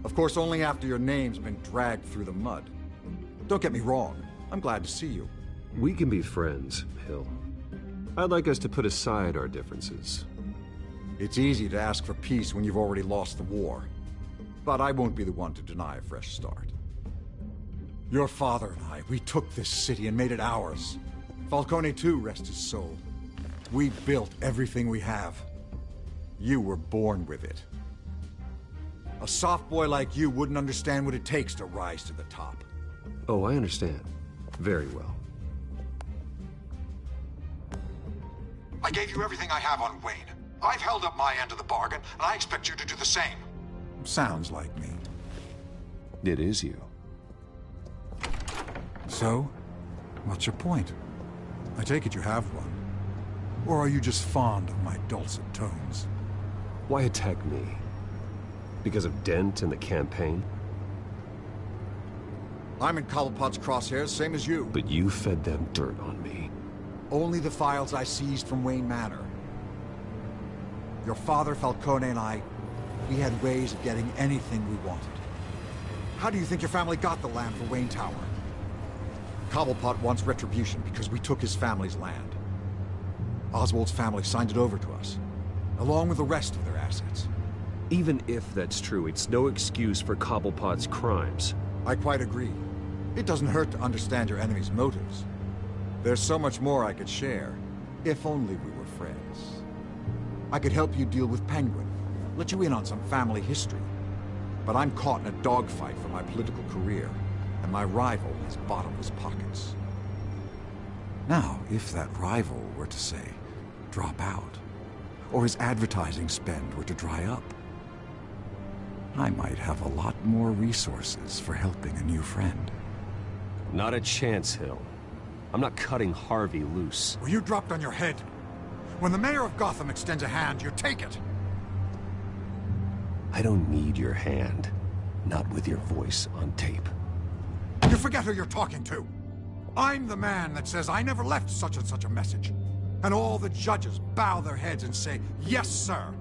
Speaker 5: Of course, only after your name's been dragged through the mud. Don't get me wrong. I'm glad to see you.
Speaker 10: We can be friends, Hill. I'd like us to put aside our differences.
Speaker 5: It's easy to ask for peace when you've already lost the war. But I won't be the one to deny a fresh start. Your father and I, we took this city and made it ours. Falcone too, rest his soul. We built everything we have. You were born with it. A soft boy like you wouldn't understand what it takes to rise to the top.
Speaker 10: Oh, I understand. Very well.
Speaker 5: I gave you everything I have on Wayne. I've held up my end of the bargain, and I expect you to do the same. Sounds like me.
Speaker 10: It is you.
Speaker 5: So, what's your point? I take it you have one. Or are you just fond of my dulcet tones?
Speaker 10: Why attack me? Because of Dent and the campaign?
Speaker 5: I'm in Cobblepot's crosshairs, same as you.
Speaker 10: But you fed them dirt on me.
Speaker 5: Only the files I seized from Wayne Manor. Your father, Falcone, and I, we had ways of getting anything we wanted. How do you think your family got the land for Wayne Tower? Cobblepot wants retribution because we took his family's land. Oswald's family signed it over to us, along with the rest of their assets.
Speaker 10: Even if that's true, it's no excuse for Cobblepot's crimes.
Speaker 5: I quite agree. It doesn't hurt to understand your enemy's motives. There's so much more I could share, if only we were friends. I could help you deal with Penguin, let you in on some family history. But I'm caught in a dogfight for my political career, and my rival has bottomless pockets. Now, if that rival were to say, drop out, or his advertising spend were to dry up, I might have a lot more resources for helping a new friend.
Speaker 10: Not a chance, Hill. I'm not cutting Harvey loose.
Speaker 5: Well, you dropped on your head. When the mayor of Gotham extends a hand, you take it.
Speaker 10: I don't need your hand. Not with your voice on tape.
Speaker 5: You forget who you're talking to. I'm the man that says I never left such and such a message. And all the judges bow their heads and say, yes, sir.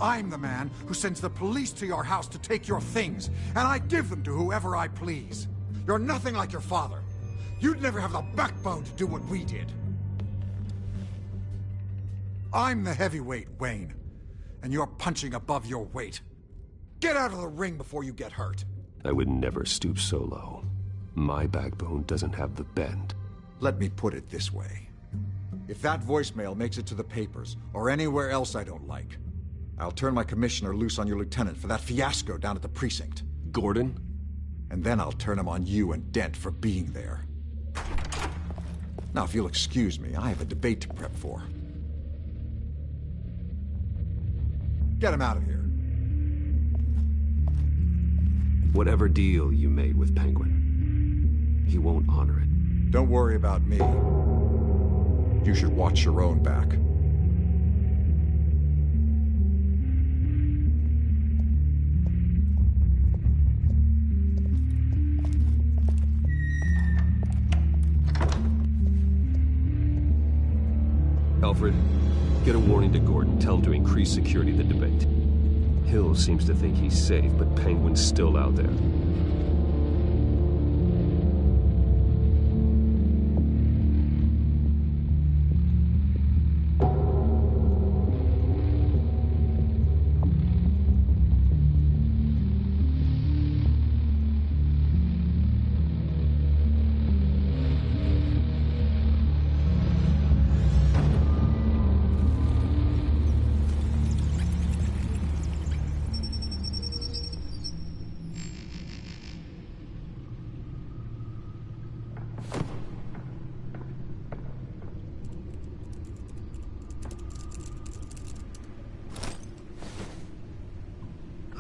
Speaker 5: I'm the man who sends the police to your house to take your things, and I give them to whoever I please. You're nothing like your father. You'd never have the backbone to do what we did. I'm the heavyweight, Wayne, and you're punching above your weight. Get out of the ring before you get hurt.
Speaker 10: I would never stoop so low. My backbone doesn't have the bend.
Speaker 5: Let me put it this way. If that voicemail makes it to the papers, or anywhere else I don't like, I'll turn my commissioner loose on your lieutenant for that fiasco down at the precinct.
Speaker 10: Gordon?
Speaker 5: And then I'll turn him on you and Dent for being there. Now, if you'll excuse me, I have a debate to prep for. Get him out of here.
Speaker 10: Whatever deal you made with Penguin, he won't honor it.
Speaker 5: Don't worry about me. You should watch your own back.
Speaker 10: Alfred, get a warning to Gordon. Tell him to increase security of the debate. Hill seems to think he's safe, but Penguin's still out there.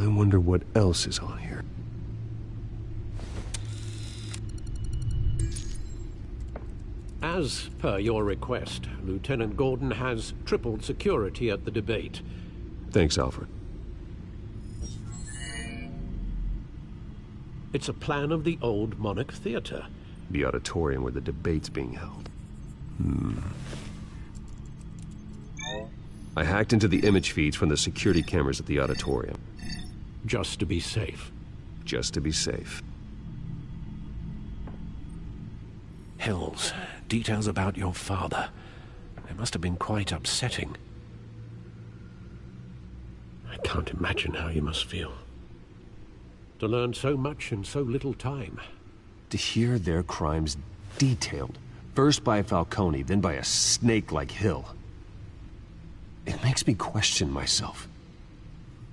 Speaker 10: I wonder what else is on here.
Speaker 9: As per your request, Lieutenant Gordon has tripled security at the debate.
Speaker 10: Thanks, Alfred.
Speaker 9: It's a plan of the old Monarch Theater.
Speaker 10: The auditorium where the debate's being held. I hacked into the image feeds from the security cameras at the auditorium.
Speaker 9: Just to be safe.
Speaker 10: Just to be safe.
Speaker 9: Hills, details about your father. They must have been quite upsetting. I can't imagine how you must feel. To learn so much in so little time.
Speaker 10: To hear their crimes detailed, first by Falcone, then by a snake like Hill. It makes me question myself.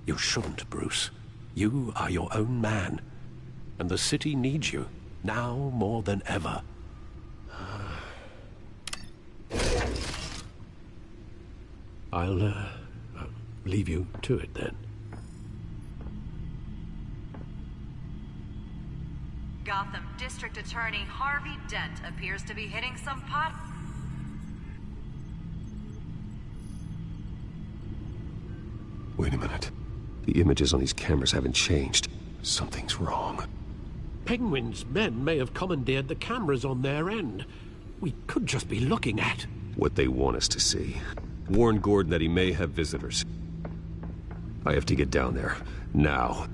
Speaker 9: You shouldn't, Bruce. You are your own man. And the city needs you, now more than ever. I'll leave you to it then.
Speaker 12: Gotham District Attorney Harvey Dent appears to be hitting some pot.
Speaker 10: Wait a minute. The images on these cameras haven't changed. Something's wrong.
Speaker 9: Penguin's men may have commandeered the cameras on their end. We could just be looking at
Speaker 10: what they want us to see. Warn Gordon that he may have visitors. I have to get down there. Now.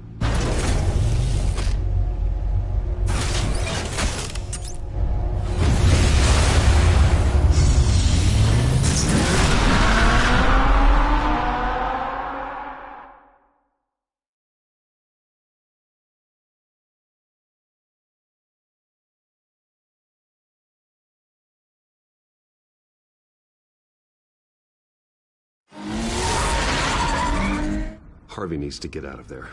Speaker 10: Harvey needs to get out of there.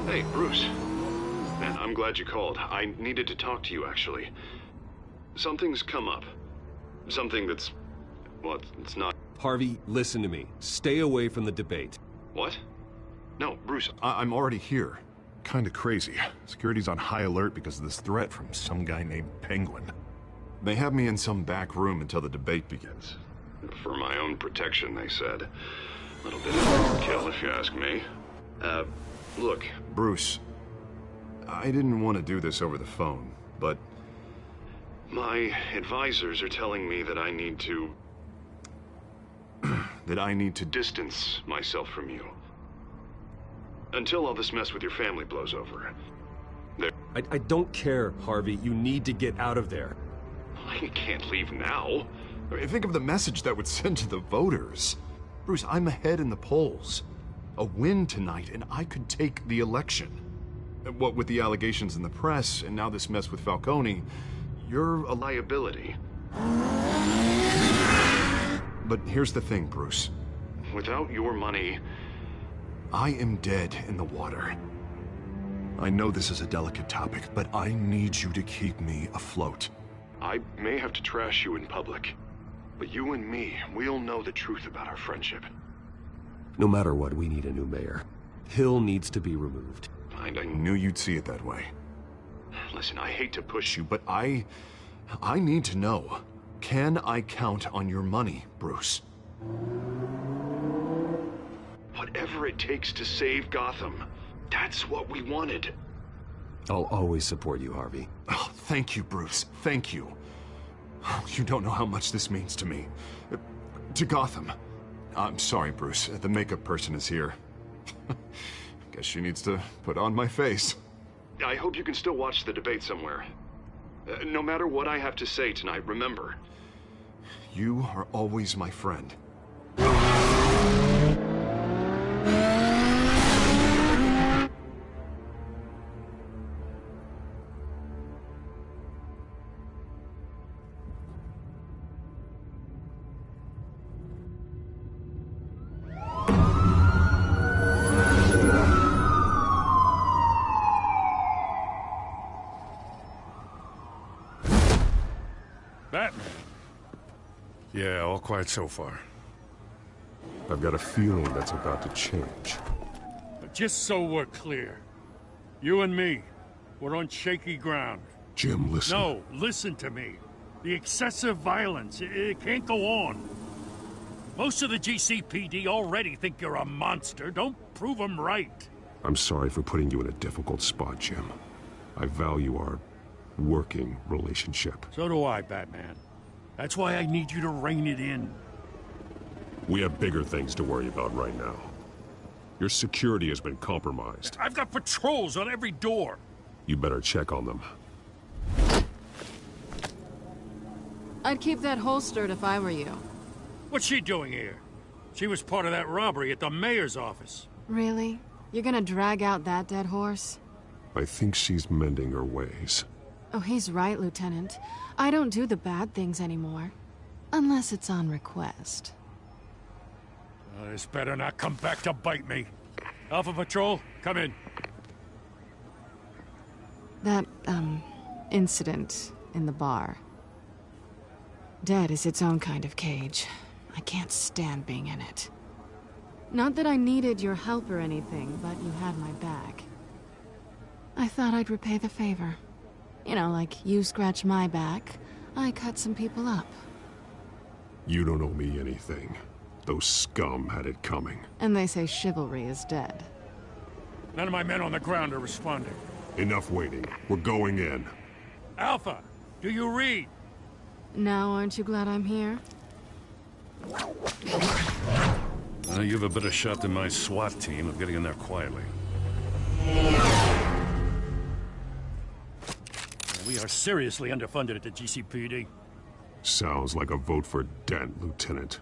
Speaker 2: Hey, Bruce. Man, I'm glad you called. I needed to talk to you, actually. Something's come up. Something that's... well, it's not...
Speaker 10: Harvey, listen to me. Stay away from the debate.
Speaker 2: What? No, Bruce, I'm already here. Kinda crazy. Security's on high alert because of this threat from some guy named Penguin. They have me in some back room until the debate begins. For my own protection, they said. A little bit of overkill, if you ask me. Look, Bruce, I didn't want to do this over the phone, but my advisors are telling me that I need to... that I need to distance myself from you. Until all this mess with your family blows over.
Speaker 10: I don't care, Harvey. You need to get out of there.
Speaker 2: I can't leave now. I mean, think of the message that would send to the voters. Bruce, I'm ahead in the polls. A win tonight, and I could take the election. What with the allegations in the press, and now this mess with Falcone, you're a liability. But here's the thing, Bruce. Without your money, I am dead in the water. I know this is a delicate topic, but I need you to keep me afloat. I may have to trash you in public, but you and me, we'll know the truth about our friendship.
Speaker 10: No matter what, we need a new mayor. Hill needs to be removed.
Speaker 2: I knew you'd see it that way. Listen, I hate to push you, but I need to know. Can I count on your money, Bruce? Whatever it takes to save Gotham. That's what we wanted.
Speaker 10: I'll always support you, Harvey.
Speaker 2: Oh, thank you, Bruce. Thank you. You don't know how much this means to me. To Gotham. I'm sorry, Bruce. The makeup person is here. Guess she needs to put on my face. I hope you can still watch the debate somewhere. No matter what I have to say tonight, remember, you are always my friend.
Speaker 4: Batman? Yeah, all quiet so far.
Speaker 10: I've got a feeling that's about to change.
Speaker 4: But just so we're clear, you and me, we're on shaky ground.
Speaker 10: Jim, listen.
Speaker 4: No, listen to me. The excessive violence, it can't go on. Most of the GCPD already think you're a monster. Don't prove them right.
Speaker 10: I'm sorry for putting you in a difficult spot, Jim. I value our working relationship.
Speaker 4: So do I, Batman. That's why I need you to rein it in.
Speaker 10: We have bigger things to worry about right now. Your security has been compromised.
Speaker 4: I've got patrols on every door.
Speaker 10: You better check on them.
Speaker 3: I'd keep that holstered if I were you.
Speaker 4: What's she doing here? She was part of that robbery at the mayor's office.
Speaker 3: Really? You're gonna drag out that dead horse?
Speaker 10: I think she's mending her ways.
Speaker 3: Oh, he's right, Lieutenant. I don't do the bad things anymore. Unless it's on request.
Speaker 4: This better not come back to bite me. Alpha Patrol, come in.
Speaker 3: That, incident in the bar. Dead is its own kind of cage. I can't stand being in it. Not that I needed your help or anything, but you had my back. I thought I'd repay the favor. You know, like you scratch my back, I cut some people up.
Speaker 10: You don't owe me anything. Those scum had it coming.
Speaker 3: And they say chivalry is dead.
Speaker 4: None of my men on the ground are responding.
Speaker 10: Enough waiting. We're going in.
Speaker 4: Alpha, do you read?
Speaker 3: Now, aren't you glad I'm here?
Speaker 4: You have a better shot than my SWAT team of getting in there quietly. We are seriously underfunded at the GCPD.
Speaker 10: Sounds like a vote for Dent, Lieutenant.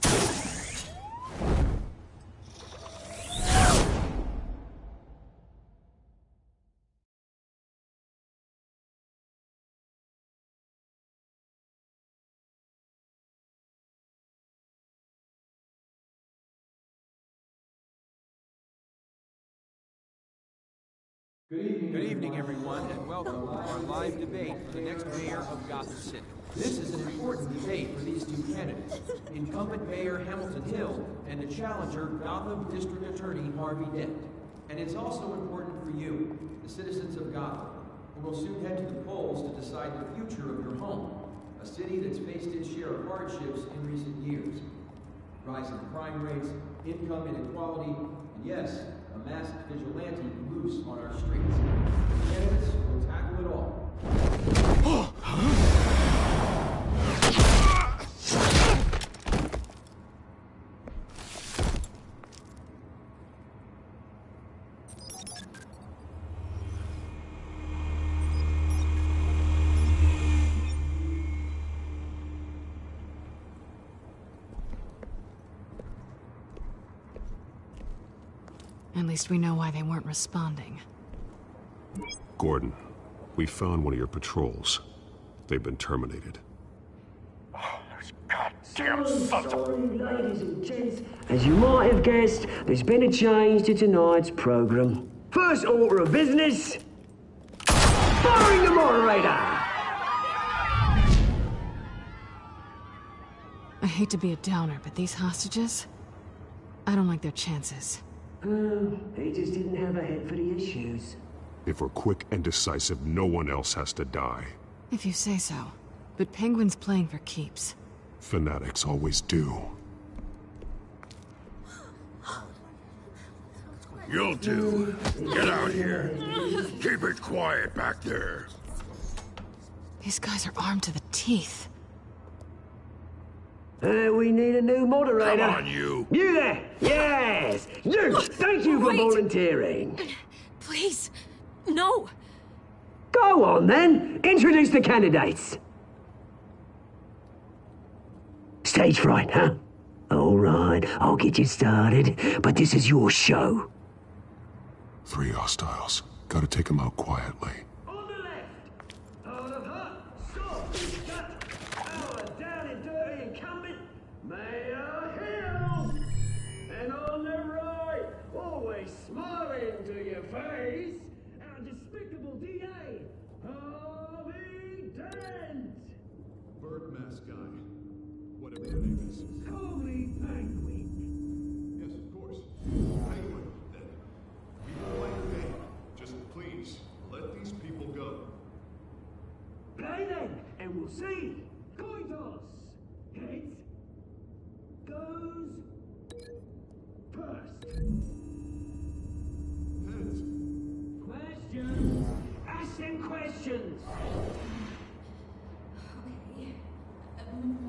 Speaker 11: Good evening, everyone, and welcome to our live debate for the next mayor of Gotham City. This is an important debate for these two candidates, incumbent Mayor Hamilton Hill and the challenger Gotham District Attorney Harvey Dent. And it's also important for you, the citizens of Gotham, who will soon head to the polls to decide the future of your home, a city that's faced its share of hardships in recent years. Rising crime rates, income inequality, and yes, a masked vigilante loose on our streets. The candidates will tackle it all.
Speaker 21: At least we know why they weren't responding.
Speaker 10: Gordon, we found one of your patrols. They've been terminated.
Speaker 1: Goddamn sons of... Ladies and gents, as you might have guessed, there's been a change to tonight's program. First order of business... firing the moderator!
Speaker 21: I hate to be a downer, but these hostages... I don't like their chances.
Speaker 1: He just didn't have a head for the issues.
Speaker 10: If we're quick and decisive, no one else has to die.
Speaker 21: If you say so. But Penguin's playing for keeps.
Speaker 10: Fanatics always do.
Speaker 7: You'll do. Get out here. Keep it quiet back there.
Speaker 21: These guys are armed to the teeth.
Speaker 1: We need a new moderator.
Speaker 7: Come on, you.
Speaker 1: You there! Yes! You! Thank you for volunteering.
Speaker 3: Please, no.
Speaker 1: Go on, then. Introduce the candidates. Stage fright, huh? All right, I'll get you started, but this is your show.
Speaker 10: 3 hostiles. Gotta take them out quietly.
Speaker 1: On the left, out of hut, stop, shut, our down and dirty incumbent, Mayor Hill. And on the right, always smiling to your face, our despicable DA, Harvey Dent.
Speaker 2: Bird mask guy. Whatever your name is.
Speaker 1: Call me Penguin.
Speaker 2: Yes, of course. Penguin, then. People like me. Just please, let these people go.
Speaker 1: Play then, and we'll see. Coin toss. Heads. Goes. First.
Speaker 2: Heads.
Speaker 1: Questions. Ask them questions.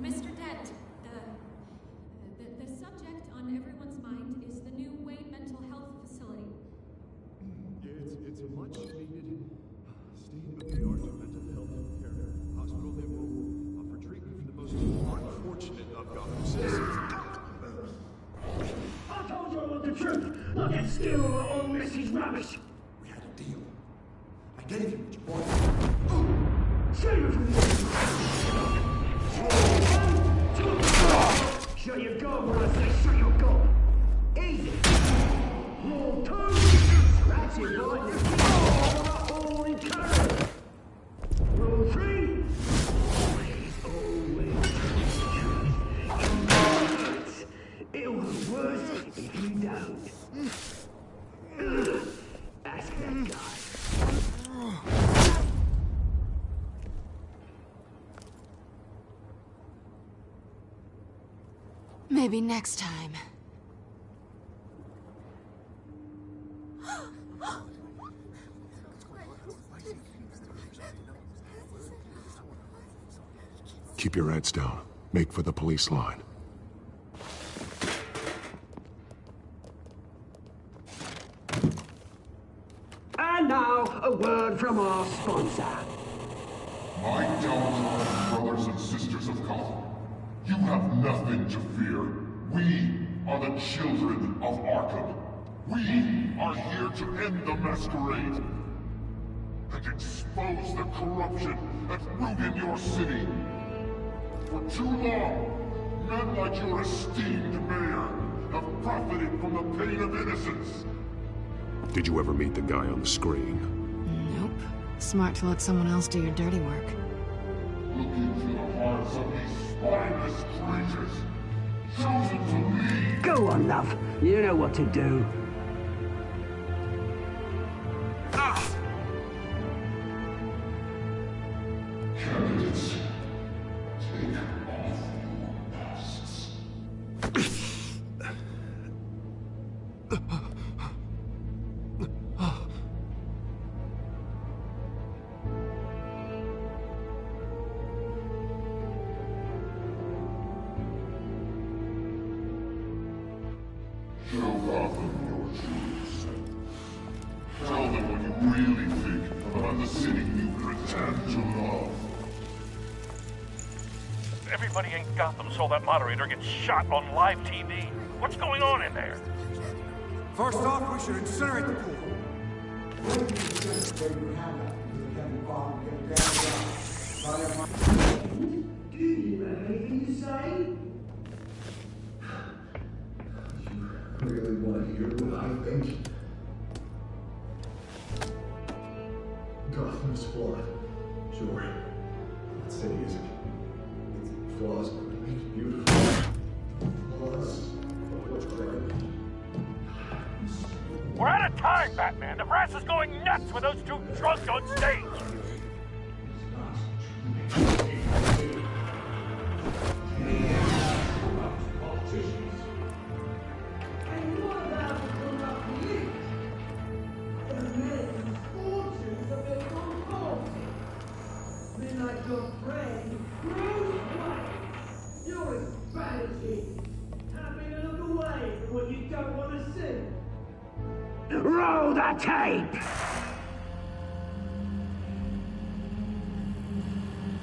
Speaker 13: Mr. Dent, the subject on everyone's mind is the new Wayne Mental Health Facility.
Speaker 2: It's a much-needed state-of-the-art mental health care hospital that will offer treatment for the most unfortunate of Gotham citizens.
Speaker 1: I told you I want the truth. Look at still all this is rubbish.
Speaker 23: We had a deal. I gave you what you wanted.
Speaker 1: Save it from this. Shut your gob when I say shut your gob. Easy. Roll 2. Scratch it, boy. All in courage. Roll 3. Always. It'll be worse if you don't. Ask that guy.
Speaker 21: Maybe next time.
Speaker 10: Keep your heads down. Make for the police line.
Speaker 1: And now, a word from our sponsor.
Speaker 24: My downtrodden brothers and sisters of Gotham, you have nothing to fear. We are the children of Arkham. We are here to end the masquerade and expose the corruption that ruined your city. For too long, men like your esteemed mayor have profited from the pain of innocence.
Speaker 10: Did you ever meet the guy on the screen?
Speaker 21: Nope. Smart to let someone else do your dirty work.
Speaker 24: Look into the hearts of these spineless creatures, chosen to lead.
Speaker 1: Go on, love. You know what to do.
Speaker 24: Candidates, take off your masks. Show Gotham your true self. Tell them what you really think about the city you pretend to love.
Speaker 15: Everybody in Gotham saw that moderator get shot on live TV. What's going on in there?
Speaker 5: First off, we should incinerate the pool.
Speaker 23: Do you have anything to say? You really want to hear what I think? Gotham's flawed. Sure. That city isn't. Its flaws make it beautiful. Flaws.
Speaker 15: We're out of time, Batman! The brass is going nuts with those two drunks on stage!
Speaker 1: Roll the tape!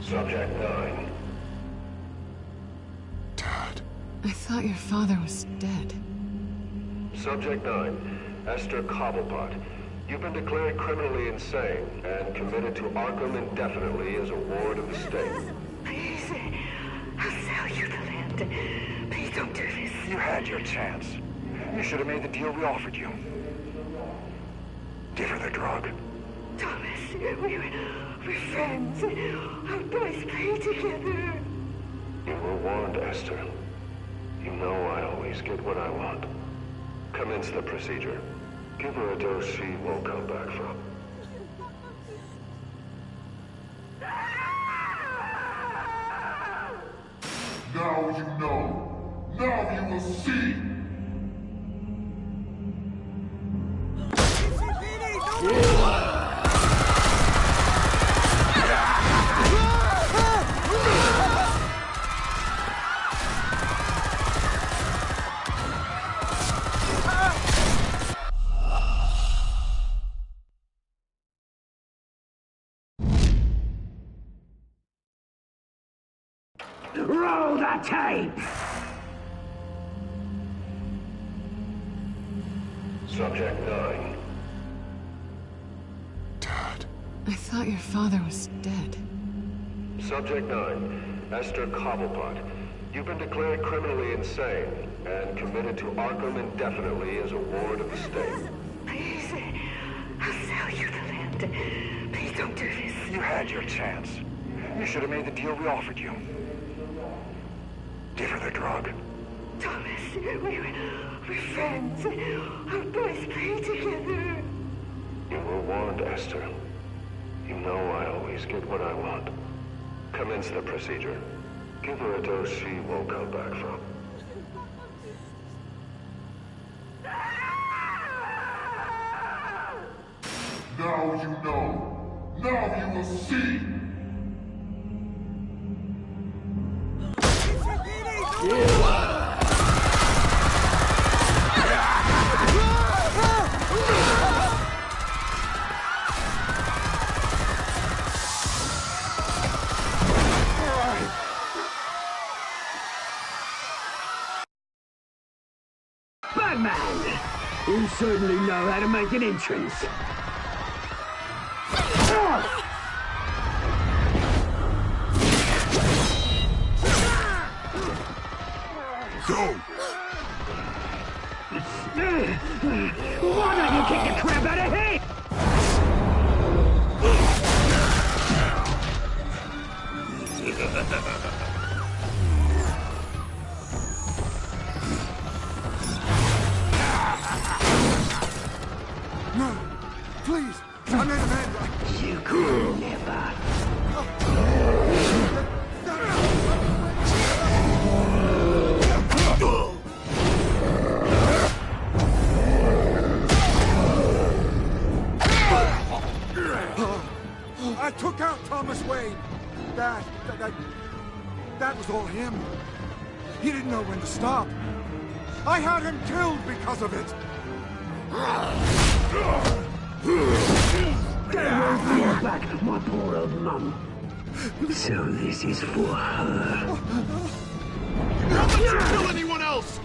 Speaker 8: Subject 9.
Speaker 21: I thought your father was dead.
Speaker 8: Subject 9. Esther Cobblepot. You've been declared criminally insane and committed to Arkham indefinitely as a ward of the state.
Speaker 16: Please, I'll sell you the land. Please don't do this.
Speaker 19: You had your chance. You should have made the deal we offered you. Give her the drug.
Speaker 16: Thomas, we're friends. Our boys play together.
Speaker 8: You were warned, Esther. You know I always get what I want. Commence the procedure. Give her a dose she won't come back from.
Speaker 24: Now you know. Now you will see.
Speaker 1: Roll the tape!
Speaker 8: Subject 9.
Speaker 21: I thought your father was dead.
Speaker 8: Subject 9. Esther Cobblepot. You've been declared criminally insane and committed to Arkham indefinitely as a ward of the state.
Speaker 16: Please, I'll sell you the land. Please don't do this.
Speaker 19: You had your chance. You should have made the deal we offered you. Give her the drug.
Speaker 16: Thomas, we're friends. Our boys play together.
Speaker 8: You were warned, Esther. You know I always get what I want. Commence the procedure. Give her a dose she won't come back from.
Speaker 24: Now you know. Now you will see.
Speaker 1: Batman! You certainly know how to make an entrance.
Speaker 24: Go!
Speaker 1: Why don't you kick the crap out of him?
Speaker 5: No! Please! I'm in man!
Speaker 1: You could never.
Speaker 5: I took out Thomas Wayne. That was all him. He didn't know when to stop. I had him killed because of it.
Speaker 1: They won't bring back my poor old mum. So this is for her.
Speaker 24: Don't let you kill anyone else!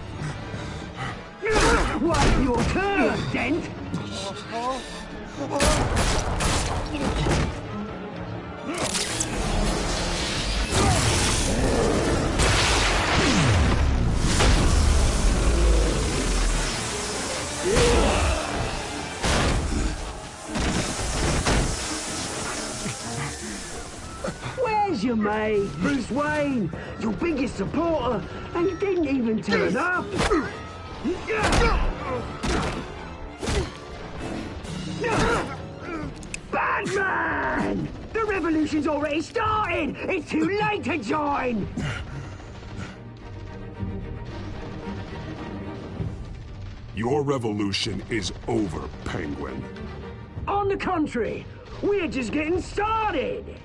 Speaker 1: Wait your turn, Dent! Where's your mate, Bruce Wayne? Your biggest supporter, and he didn't even turn up. Batman! The revolution's already started! It's too late to join!
Speaker 24: Your revolution is over, Penguin.
Speaker 1: On the contrary, we're just getting started!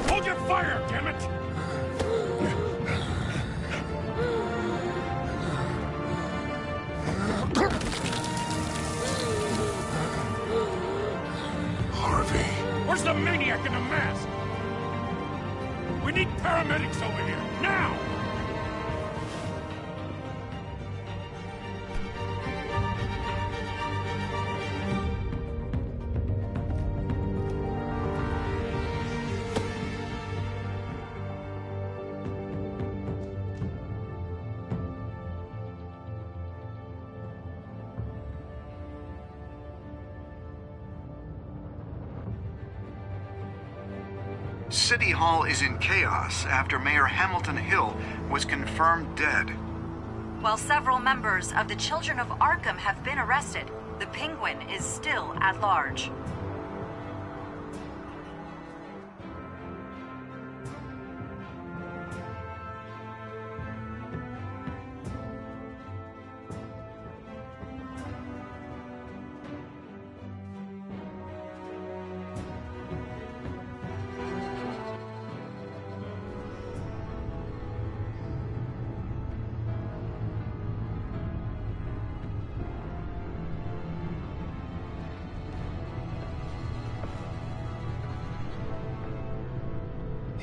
Speaker 15: Hold your fire, damn it!
Speaker 24: Harvey.
Speaker 15: Where's the maniac in the mask? We need paramedics over here, now!
Speaker 14: City Hall is in chaos after Mayor Hamilton Hill was confirmed dead.
Speaker 12: While several members of the Children of Arkham have been arrested, the Penguin is still at large.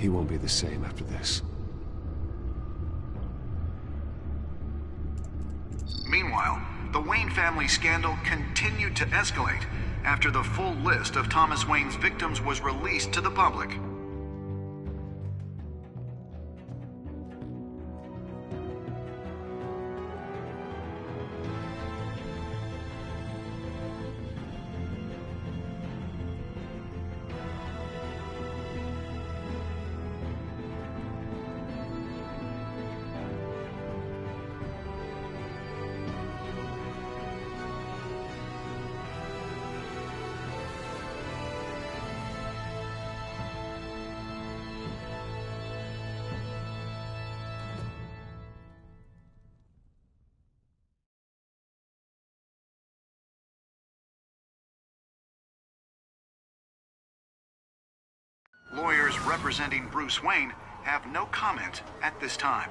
Speaker 10: He won't be the same after this.
Speaker 14: Meanwhile, the Wayne family scandal continued to escalate after the full list of Thomas Wayne's victims was released to the public. Lawyers representing Bruce Wayne have no comment at this time.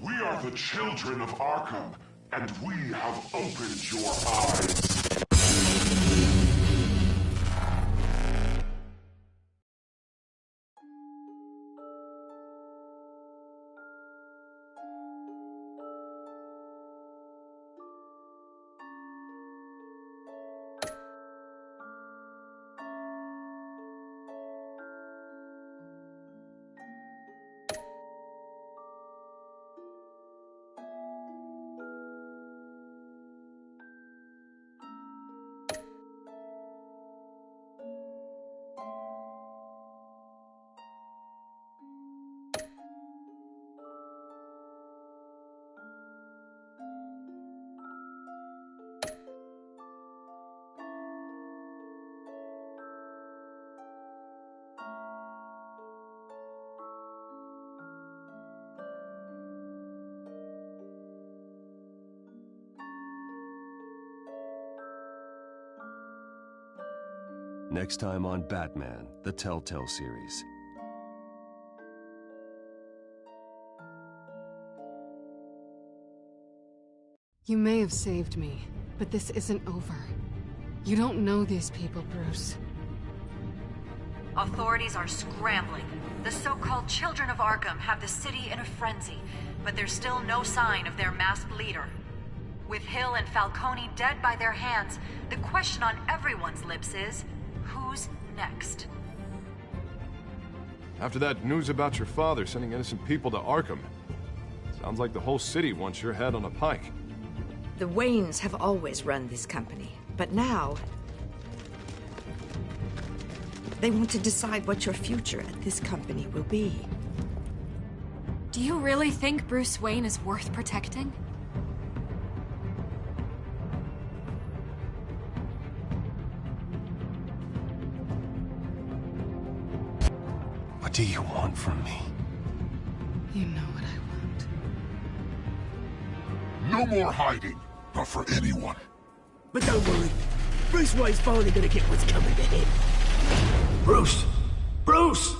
Speaker 24: We are the children of Arkham, and we have opened your eyes.
Speaker 10: Next time on Batman, the Telltale series.
Speaker 21: You may have saved me, but this isn't over. You don't know these people, Bruce.
Speaker 12: Authorities are scrambling. The so-called Children of Arkham have the city in a frenzy, but there's still no sign of their masked leader. With Hill and Falcone dead by their hands, the question on everyone's lips is, who's next?
Speaker 23: After that news about your father sending innocent people to Arkham, sounds like the whole city wants your head on a pike.
Speaker 6: The Waynes have always run this company, but now they want to decide what your future at this company will be.
Speaker 3: Do you really think Bruce Wayne is worth protecting?
Speaker 10: What do you want from me?
Speaker 21: You know what I
Speaker 24: No
Speaker 21: want.
Speaker 24: more hiding, not for anyone.
Speaker 1: But don't worry, Bruce Wayne's finally gonna get what's coming to him.
Speaker 7: Bruce! Bruce!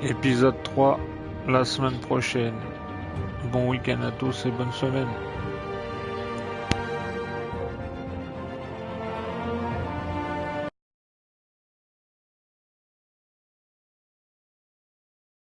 Speaker 17: Épisode 3, la semaine prochaine. Bon week-end à tous et bonne semaine.